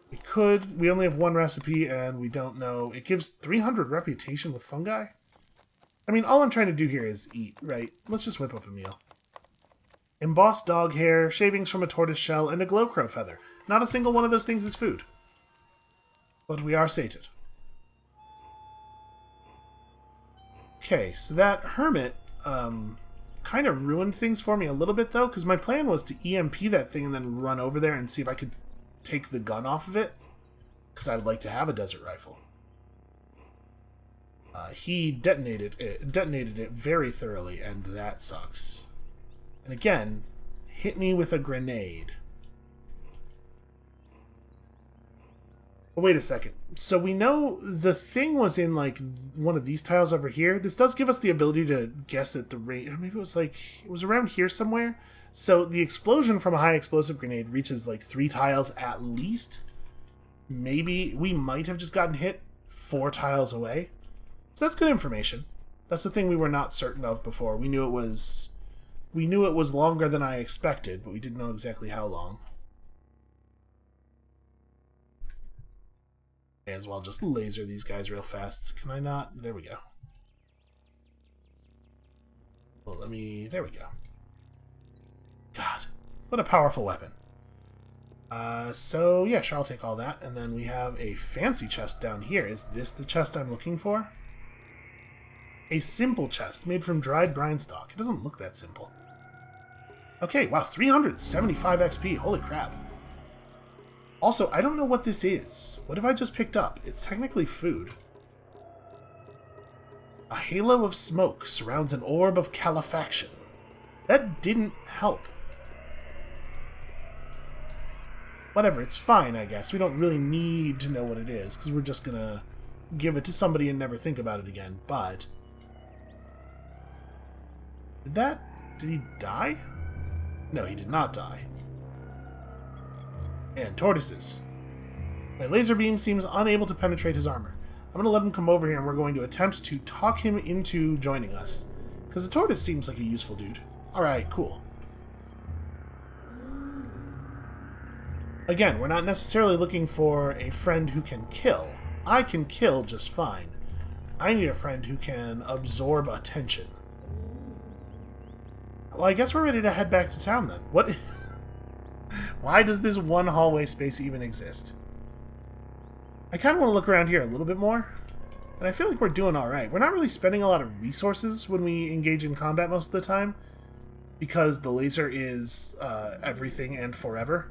We could. We only have 1 recipe, and we don't know. It gives 300 reputation with fungi? I mean, all I'm trying to do here is eat, right? Let's just whip up a meal. Embossed dog hair, shavings from a tortoise shell, and a glowcrow feather. Not a single one of those things is food. But we are sated. Okay, so that hermit kind of ruined things for me a little bit, though, because my plan was to EMP that thing and then run over there and see if I could take the gun off of it. because I would like to have a desert rifle. He detonated it very thoroughly, and that sucks. And again, hit me with a grenade. But wait a second. So we know the thing was in, like, one of these tiles over here. This does give us the ability to guess at the rate. Maybe it was around here somewhere. So the explosion from a high explosive grenade reaches, like, 3 tiles at least. Maybe we might have just gotten hit 4 tiles away. So that's good information. That's the thing we were not certain of before. We knew it was longer than I expected, but we didn't know exactly how long. May as well just laser these guys real fast. Can I not? There we go. Well, there we go. God, what a powerful weapon. So yeah, sure, I'll take all that. And then we have a fancy chest down here. Is this the chest I'm looking for? A simple chest made from dried brine stalk. It doesn't look that simple. Okay, wow, 375 XP. Holy crap. Also, I don't know what this is. What have I just picked up? It's technically food. A halo of smoke surrounds an orb of calefaction. That didn't help. Whatever, it's fine, I guess. We don't really need to know what it is, because we're just gonna give it to somebody and never think about it again, but... Did he die? No, he did not die. And tortoises. My laser beam seems unable to penetrate his armor. I'm going to let him come over here and we're going to attempt to talk him into joining us. Because the tortoise seems like a useful dude. Alright, cool. Again, we're not necessarily looking for a friend who can kill. I can kill just fine. I need a friend who can absorb attention. Well, I guess we're ready to head back to town then. What? Why does this one hallway space even exist? I kind of want to look around here a little bit more. And I feel like we're doing alright. We're not really spending a lot of resources when we engage in combat most of the time. Because the laser is everything and forever.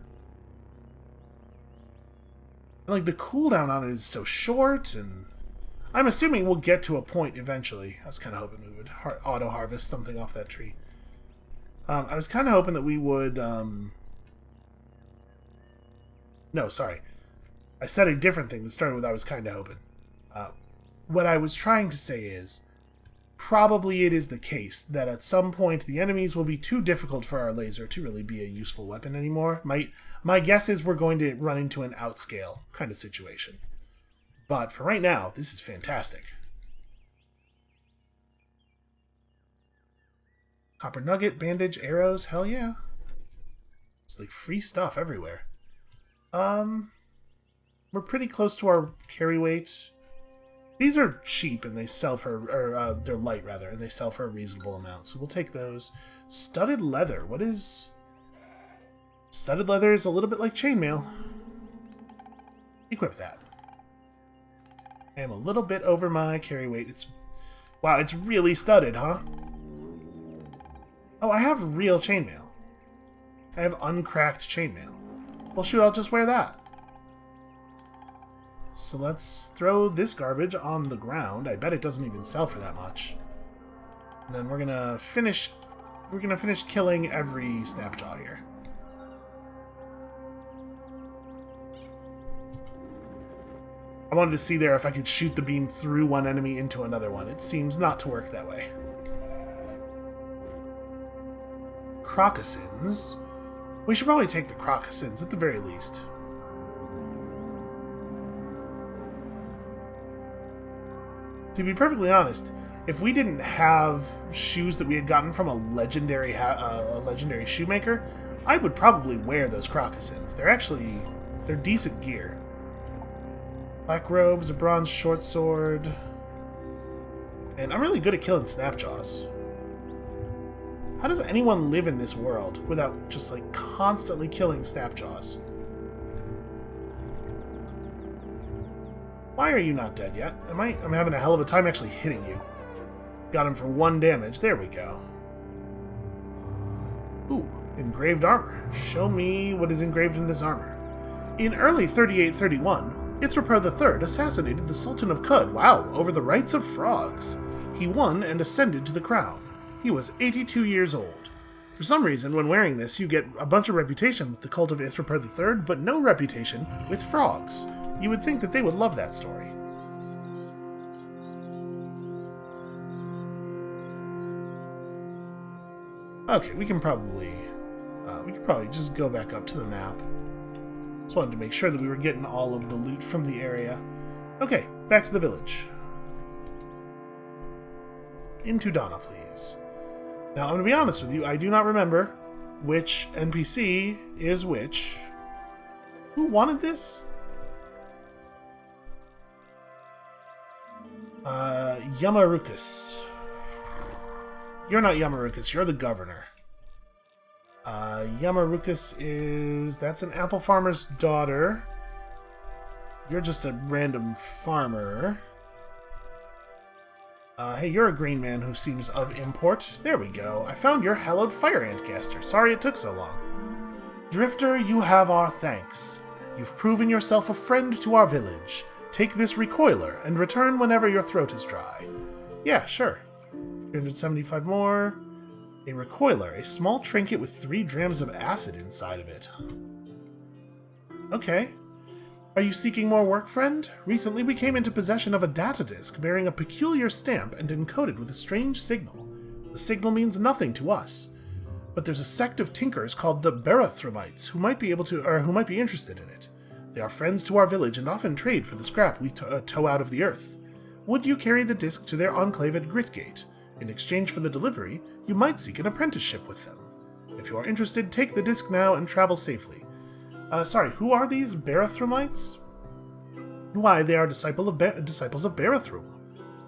And, like, the cooldown on it is so short, and I'm assuming we'll get to a point eventually. I was kind of hoping we would auto-harvest something off that tree. I was kind of hoping that we would... No, sorry. I said a different thing that started with I was kind of hoping. What I was trying to say is, probably it is the case that at some point the enemies will be too difficult for our laser to really be a useful weapon anymore. My guess is we're going to run into an outscale kind of situation. But for right now, this is fantastic. Copper nugget, bandage, arrows, hell yeah. It's like free stuff everywhere. We're pretty close to our carry weight. These are cheap and they sell for, they're light rather, and they sell for a reasonable amount. So we'll take those. Studded leather. What is... Studded leather is a little bit like chainmail. Equip that. I am a little bit over my carry weight. It's... Wow, it's really studded, huh? Oh, I have real chainmail. I have uncracked chainmail. Well, shoot, I'll just wear that. So let's throw this garbage on the ground. I bet it doesn't even sell for that much. And then we're gonna finish killing every snapjaw here. I wanted to see there if I could shoot the beam through one enemy into another one. It seems not to work that way. Crocossins. We should probably take the crocossins at the very least. To be perfectly honest, if we didn't have shoes that we had gotten from a legendary shoemaker, I would probably wear those crocossins. They're decent gear. Black robes, a bronze short sword, and I'm really good at killing snapjaws. How does anyone live in this world without just, like, constantly killing snapjaws? Why are you not dead yet? I'm having a hell of a time actually hitting you. Got him for 1 damage. There we go. Ooh, engraved armor. Show me what is engraved in this armor. In early 3831, Ithropar III assassinated the Sultan of Qud, wow, over the rights of frogs. He won and ascended to the crown. He was 82 years old. For some reason, when wearing this, you get a bunch of reputation with the cult of Ithropar III, but no reputation with frogs. You would think that they would love that story. Okay, we can probably just go back up to the map. Just wanted to make sure that we were getting all of the loot from the area. Okay, back to the village. Into Donna, please. Now, I'm going to be honest with you, I do not remember which NPC is which. Who wanted this? Yamarukas. You're not Yamarukas, you're the governor. Yamarukas is... that's an apple farmer's daughter. You're just a random farmer. Hey, you're a green man who seems of import. There we go. I found your hallowed fire antcaster. Sorry it took so long. Drifter, you have our thanks. You've proven yourself a friend to our village. Take this recoiler and return whenever your throat is dry. Yeah, sure. 375 more. A recoiler, a small trinket with 3 drams of acid inside of it. Okay. Are you seeking more work, friend? Recently we came into possession of a data disk bearing a peculiar stamp and encoded with a strange signal. The signal means nothing to us, but there's a sect of tinkers called the Barathromites who might be interested in it. They are friends to our village and often trade for the scrap we tow out of the earth. Would you carry the disk to their enclave at Gritgate? In exchange for the delivery, you might seek an apprenticeship with them. If you are interested, take the disk now and travel safely. Sorry, who are these Barathromites? Why, they are disciples of Barathrum.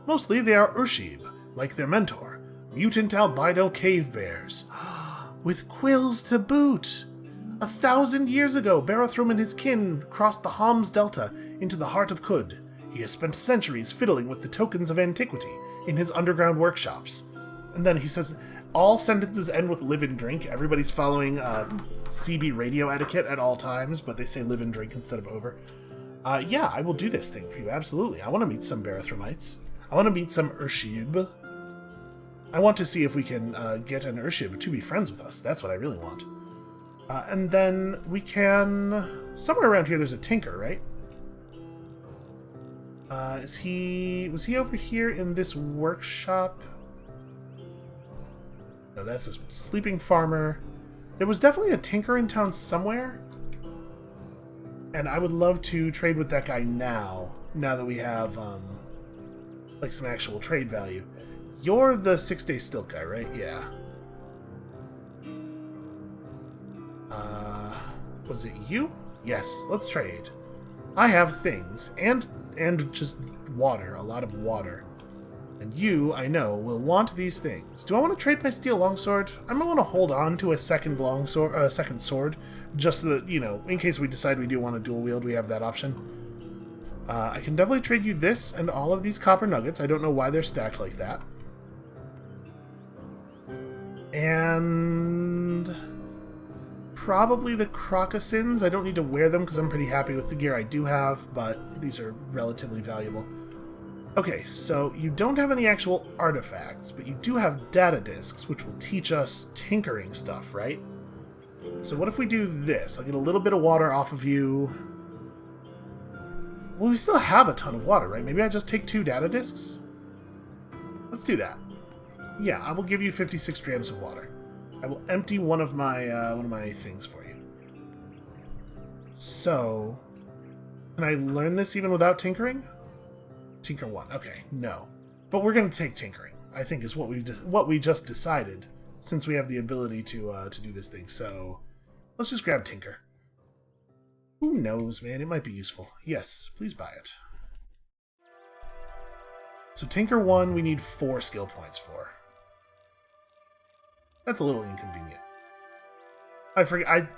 Mostly they are Urshib, like their mentor, mutant albido cave bears. With quills to boot! 1,000 years ago, Barathrum and his kin crossed the Homs Delta into the heart of Qud. He has spent centuries fiddling with the tokens of antiquity in his underground workshops. And then he says, all sentences end with live and drink. Everybody's following CB radio etiquette at all times, but they say live and drink instead of over. Yeah, I will do this thing for you, absolutely. I want to meet some Barathromites. I want to meet some Urshib. I want to see if we can get an Urshib to be friends with us. That's what I really want. And then we can... somewhere around here there's a tinker, right? Was he over here in this workshop? No, that's a sleeping farmer. There was definitely a tinker in town somewhere. And I would love to trade with that guy now that we have, like, some actual trade value. You're the 6-day stilt guy, right? Yeah. Was it you? Yes, let's trade. I have things, and just water, a lot of water. And you, I know, will want these things. Do I want to trade my steel longsword? I might want to hold on to a second sword, just so that, you know, in case we decide we do want to dual wield, we have that option. I can definitely trade you this and all of these copper nuggets. I don't know why they're stacked like that. And probably the crocossins. I don't need to wear them because I'm pretty happy with the gear I do have, but these are relatively valuable. Okay, so you don't have any actual artifacts, but you do have data disks, which will teach us tinkering stuff, right? So what if we do this? I'll get a little bit of water off of you. Well, we still have a ton of water, right? Maybe I just take 2 data disks? Let's do that. Yeah, I will give you 56 drams of water. I will empty one of my things for you. So, can I learn this even without tinkering? Tinker 1. Okay, no. But we're going to take tinkering, I think, is what we just decided, since we have the ability to do this thing. So, let's just grab tinker. Who knows, man? It might be useful. Yes, please buy it. So tinker 1, we need 4 skill points for. That's a little inconvenient. I forget.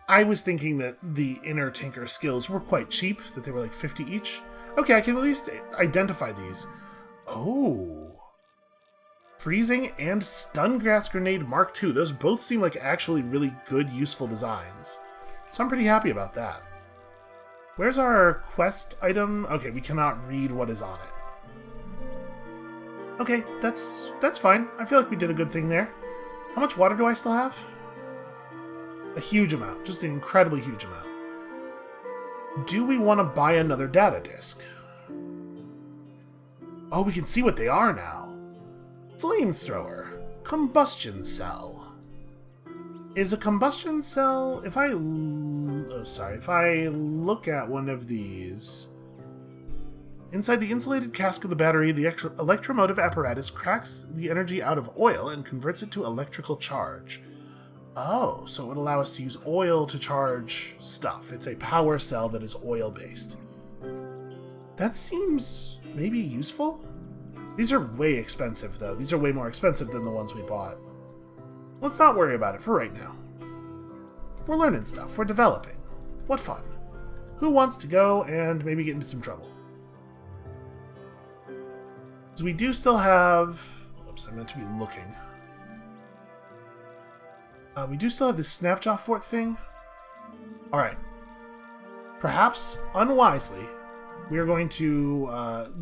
I was thinking that the inner tinker skills were quite cheap, that they were like 50 each. Okay, I can at least identify these. Oh. Freezing and Stun Grass Grenade Mark II. Those both seem like actually really good, useful designs. So I'm pretty happy about that. Where's our quest item? Okay, we cannot read what is on it. Okay, that's fine. I feel like we did a good thing there. How much water do I still have? A huge amount. Just an incredibly huge amount. Do we want to buy another data disk? Oh, we can see what they are now. Flamethrower. Combustion cell. Is a combustion cell... If I look at one of these... Inside the insulated cask of the battery, the electromotive apparatus cracks the energy out of oil and converts it to electrical charge. Oh, so it would allow us to use oil to charge stuff. It's a power cell that is oil-based. That seems maybe useful? These are way expensive, though. These are way more expensive than the ones we bought. Let's not worry about it for right now. We're learning stuff. We're developing. What fun. Who wants to go and maybe get into some trouble? So we do still have... Oops, I meant to be looking. We do still have this Snapjaw Fort thing. Alright. Perhaps, unwisely, we are going to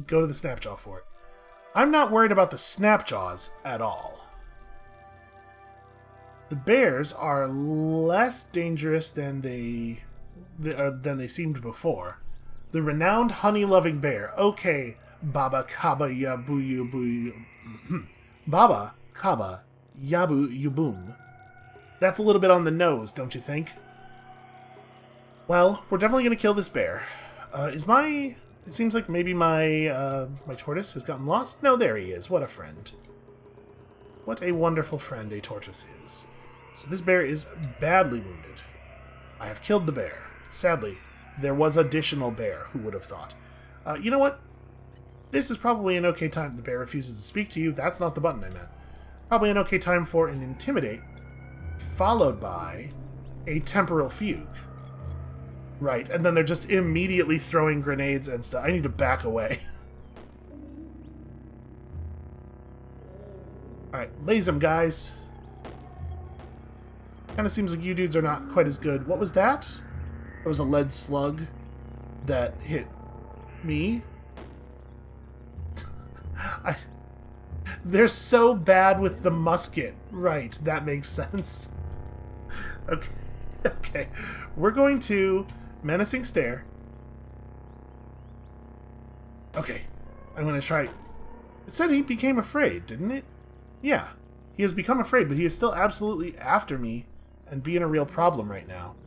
go to the Snapjaw Fort. I'm not worried about the Snapjaws at all. The bears are less dangerous than they seemed before. The renowned honey-loving bear. Okay, Baba Kaba Yabu Yubu. Baba Kaba Yabu Yubum. That's a little bit on the nose, don't you think? Well, we're definitely going to kill this bear. It seems like maybe my tortoise has gotten lost. No, there he is. What a friend. What a wonderful friend a tortoise is. So this bear is badly wounded. I have killed the bear. Sadly, there was additional bear, who would have thought. You know what? This is probably an okay time. The bear refuses to speak to you. That's not the button I meant. Probably an okay time for an intimidate, followed by a temporal fugue. Right, and then they're just immediately throwing grenades and stuff. I need to back away. Alright, laze them, guys. Kinda seems like you dudes are not quite as good. What was that? It was a lead slug that hit me. They're so bad with the musket. Right, that makes sense. Okay, okay. We're going to menacing stare. Okay, I'm going to try. It said he became afraid, didn't it? Yeah, he has become afraid, but he is still absolutely after me and being a real problem right now.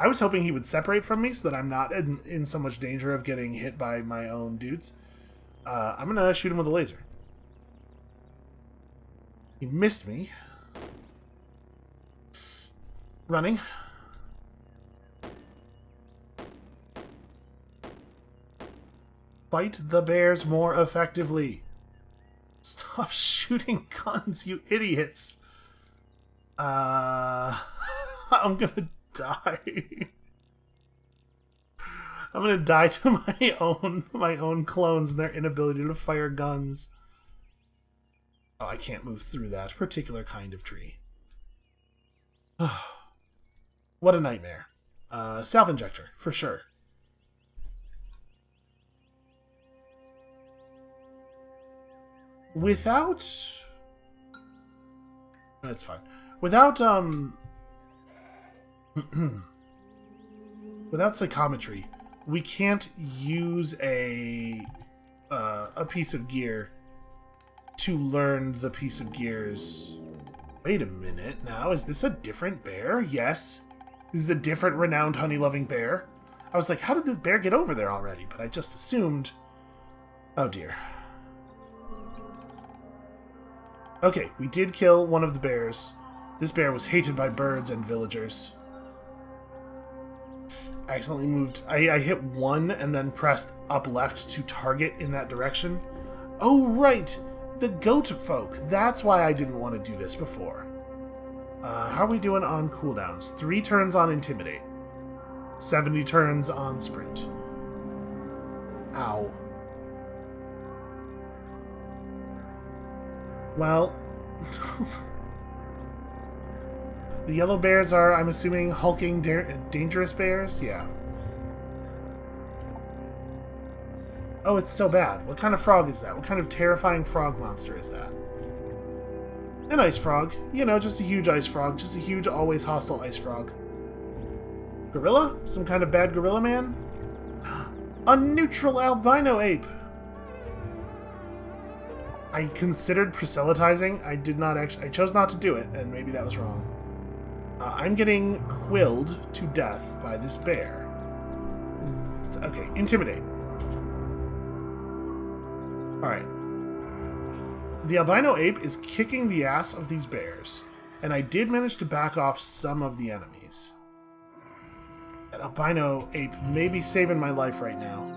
I was hoping he would separate from me so that I'm not in so much danger of getting hit by my own dudes. I'm going to shoot him with a laser. He missed me. Running. Fight the bears more effectively. Stop shooting guns, you idiots. I'm gonna die. I'm gonna die to my own clones and their inability to fire guns. Oh, I can't move through that particular kind of tree. What a nightmare. Self-injector, for sure. Without... That's fine. Without, without psychometry, we can't use a piece of gear to learn the piece of gear's... Wait a minute now, is this a different bear? Yes. This is a different renowned honey-loving bear. I was like, how did the bear get over there already? But I just assumed... Oh dear. Okay, we did kill one of the bears. This bear was hated by birds and villagers. I accidentally moved... I hit 1 and then pressed up left to target in that direction. Oh, right! The goat folk. That's why I didn't want to do this before. How are we doing on cooldowns? 3 turns on Intimidate. 70 turns on Sprint. Ow. Well... the yellow bears are, I'm assuming, hulking, dangerous bears? Yeah. Oh, it's so bad. What kind of frog is that? What kind of terrifying frog monster is that? An ice frog. You know, just a huge ice frog. Just a huge, always hostile ice frog. Gorilla? Some kind of bad gorilla man? A neutral albino ape! I considered proselytizing. I did not actually... I chose not to do it, and maybe that was wrong. I'm getting quilled to death by this bear. Okay, intimidate. Alright. The albino ape is kicking the ass of these bears, and I did manage to back off some of the enemies. That albino ape may be saving my life right now.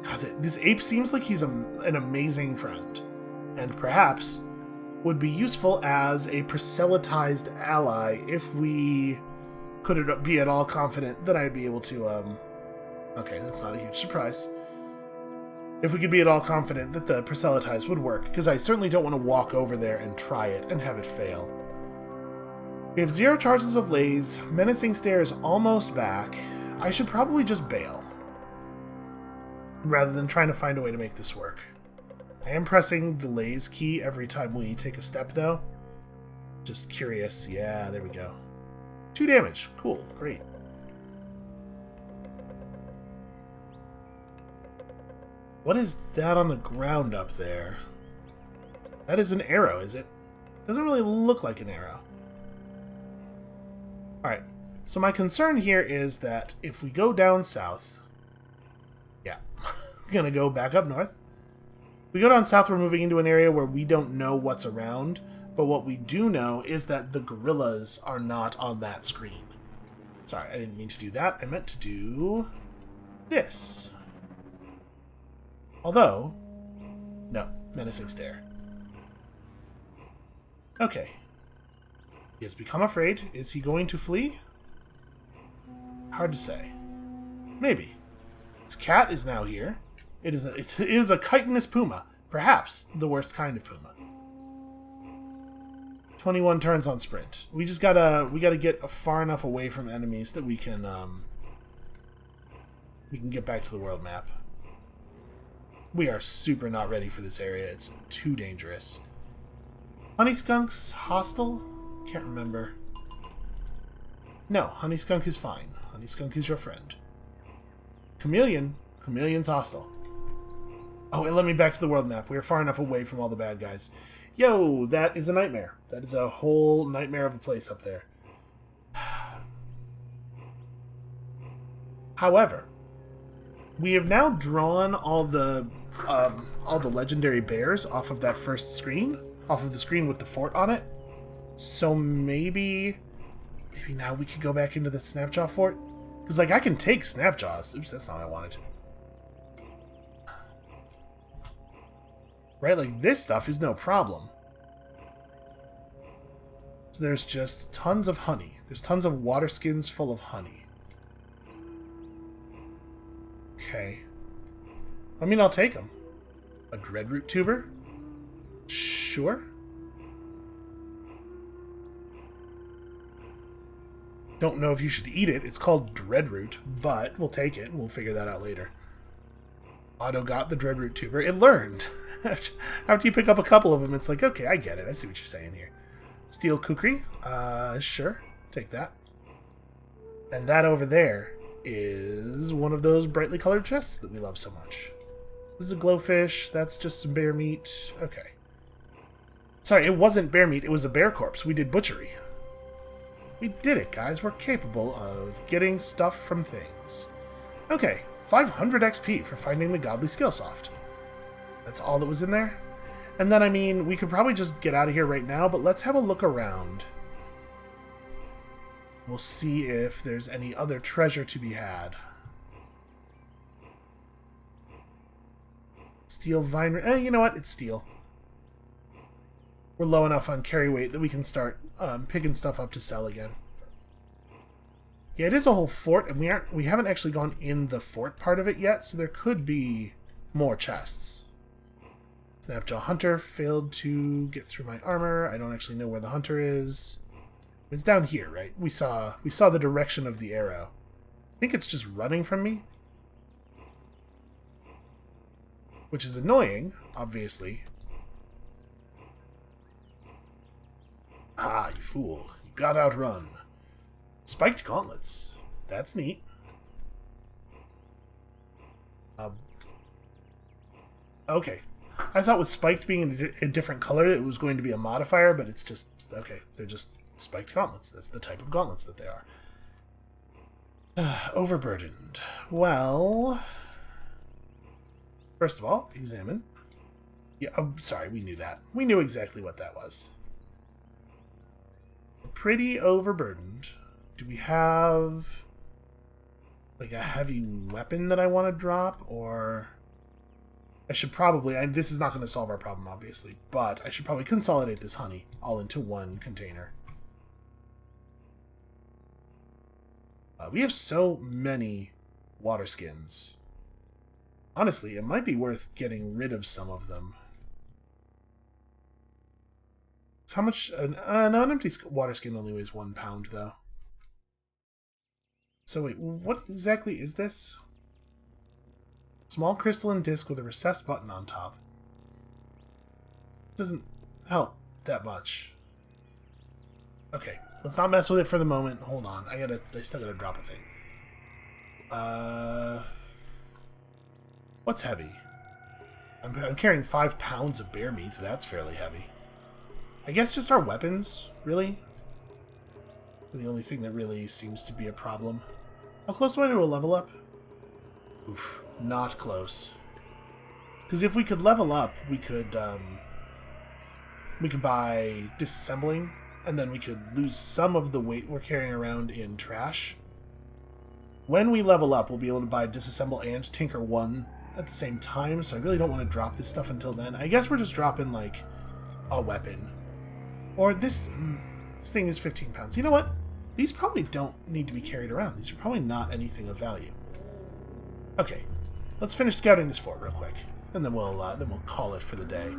God, this ape seems like he's an amazing friend, and perhaps would be useful as a proselytized ally if we could be at all confident that I'd be able to, okay, that's not a huge surprise. If we could be at all confident that the proselytize would work, because I certainly don't want to walk over there and try it and have it fail. We have 0 charges of lays, menacing stare is almost back. I should probably just bail, rather than trying to find a way to make this work. I am pressing the lays key every time we take a step, though. Just curious. Yeah, there we go. 2 damage. Cool. Great. What is that on the ground up there? That is an arrow, is it? Doesn't really look like an arrow. Alright. So my concern here is that if we go down south... Yeah. We're going to go back up north. If we go down south, we're moving into an area where we don't know what's around. But what we do know is that the gorillas are not on that screen. Sorry, I didn't mean to do that. I meant to do this. Although, no, menacing stare. Okay. He has become afraid. Is he going to flee? Hard to say. Maybe. His cat is now here. It is a chitinous puma. Perhaps the worst kind of puma. 21 turns on sprint. We gotta get far enough away from enemies that we can get back to the world map. We are super not ready for this area. It's too dangerous. Honey skunk's hostile? Can't remember. No, honey skunk is fine. Honey skunk is your friend. Chameleon? Chameleon's hostile. Oh, and let me back to the world map. We are far enough away from all the bad guys. Yo, that is a nightmare. That is a whole nightmare of a place up there. However, we have now drawn all the legendary bears off of that first screen, off of the screen with the fort on it. So maybe now we could go back into the Snapjaw fort, because like I can take Snapjaws. Oops, that's not what I wanted. Right, like this stuff is no problem. So there's just tons of honey. There's tons of water skins full of honey. Okay. I mean, I'll take them. A dreadroot tuber? Sure. Don't know if you should eat it. It's called dreadroot, but we'll take it and we'll figure that out later. Otto got the dreadroot tuber. It learned. After you pick up a couple of them, it's like, okay, I get it. I see what you're saying here. Steel kukri? Sure. Take that. And that over there is one of those brightly colored chests that we love so much. This is a glowfish. That's just some bear meat. Okay. Sorry, it wasn't bear meat. It was a bear corpse. We did butchery. We did it, guys. We're capable of getting stuff from things. Okay. 500 XP for finding the godly skillsoft. That's all that was in there? And then, I mean, we could probably just get out of here right now, but let's have a look around. We'll see if there's any other treasure to be had. Steel vine... you know what? It's steel. We're low enough on carry weight that we can start picking stuff up to sell again. Yeah, it is a whole fort, and we haven't actually gone in the fort part of it yet, so there could be more chests. Snapjaw Hunter failed to get through my armor. I don't actually know where the hunter is. It's down here, right? We saw the direction of the arrow. I think it's just running from me. Which is annoying, obviously. Ah, you fool. You got outrun. Spiked gauntlets. That's neat. Okay. I thought with spiked being a different color, it was going to be a modifier, but it's just... Okay, they're just spiked gauntlets. That's the type of gauntlets that they are. Overburdened. Well... First of all, examine. Yeah, oh, sorry, we knew that. We knew exactly what that was. Pretty overburdened. Do we have... like a heavy weapon that I want to drop, or... I should probably... this is not going to solve our problem, obviously, but I should probably consolidate this honey all into one container. We have so many water skins. Honestly, it might be worth getting rid of some of them. So how much... no, an empty water skin only weighs 1 pound, though. So wait, what exactly is this? Small crystalline disc with a recessed button on top. Doesn't help that much. Okay, let's not mess with it for the moment. Hold on, I still gotta drop a thing. What's heavy? I'm carrying 5 pounds of bear meat, so that's fairly heavy. I guess just our weapons, really? The only thing that really seems to be a problem. How close am I to a level up? Oof, not close. Because if we could level up, we could buy disassembling, and then we could lose some of the weight we're carrying around in trash. When we level up, we'll be able to buy disassemble and tinker 1 at the same time, so I really don't want to drop this stuff until then. I guess we're just dropping, like, a weapon. Or this thing is 15 pounds. You know what? These probably don't need to be carried around. These are probably not anything of value. Okay, let's finish scouting this fort real quick, and then we'll call it for the day.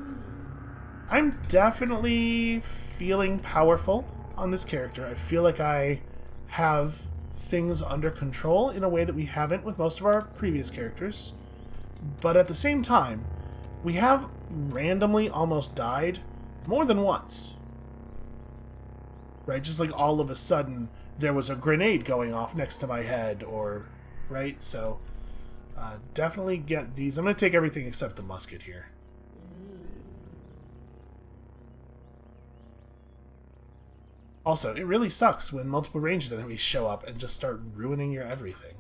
I'm definitely feeling powerful on this character. I feel like I have things under control in a way that we haven't with most of our previous characters. But at the same time, we have randomly almost died more than once. Right? Just like all of a sudden, there was a grenade going off next to my head, or... Right? So, definitely get these. I'm going to take everything except the musket here. Also, it really sucks when multiple ranged enemies show up and just start ruining your everything.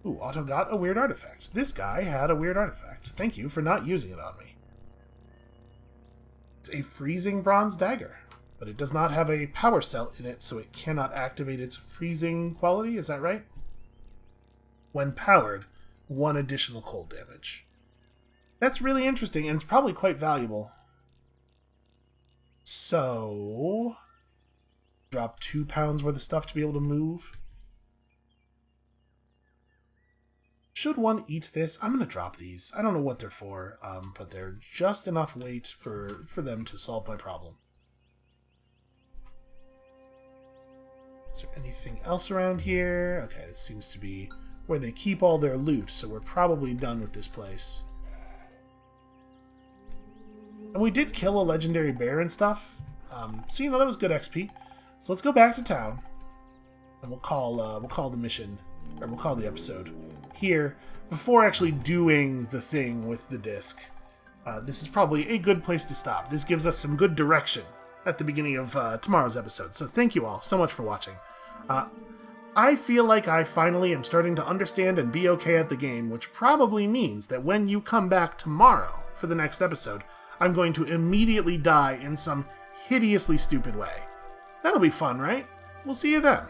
Ooh, Otto got a weird artifact. This guy had a weird artifact. Thank you for not using it on me. It's a freezing bronze dagger, but it does not have a power cell in it, so it cannot activate its freezing quality. Is that right? When powered, 1 additional cold damage. That's really interesting, and it's probably quite valuable. So... drop 2 pounds worth of stuff to be able to move. Should one eat this? I'm going to drop these. I don't know what they're for, but they're just enough weight for them to solve my problem. Is there anything else around here? Okay, this seems to be where they keep all their loot, so we're probably done with this place. And we did kill a legendary bear and stuff, so you know that was good XP. So let's go back to town, and we'll call the mission, or we'll call the episode here before actually doing the thing with the disc. This is probably a good place to stop. This gives us some good direction at the beginning of tomorrow's episode. So thank you all so much for watching. I feel like I finally am starting to understand and be okay at the game, which probably means that when you come back tomorrow for the next episode, I'm going to immediately die in some hideously stupid way. That'll be fun, right? We'll see you then.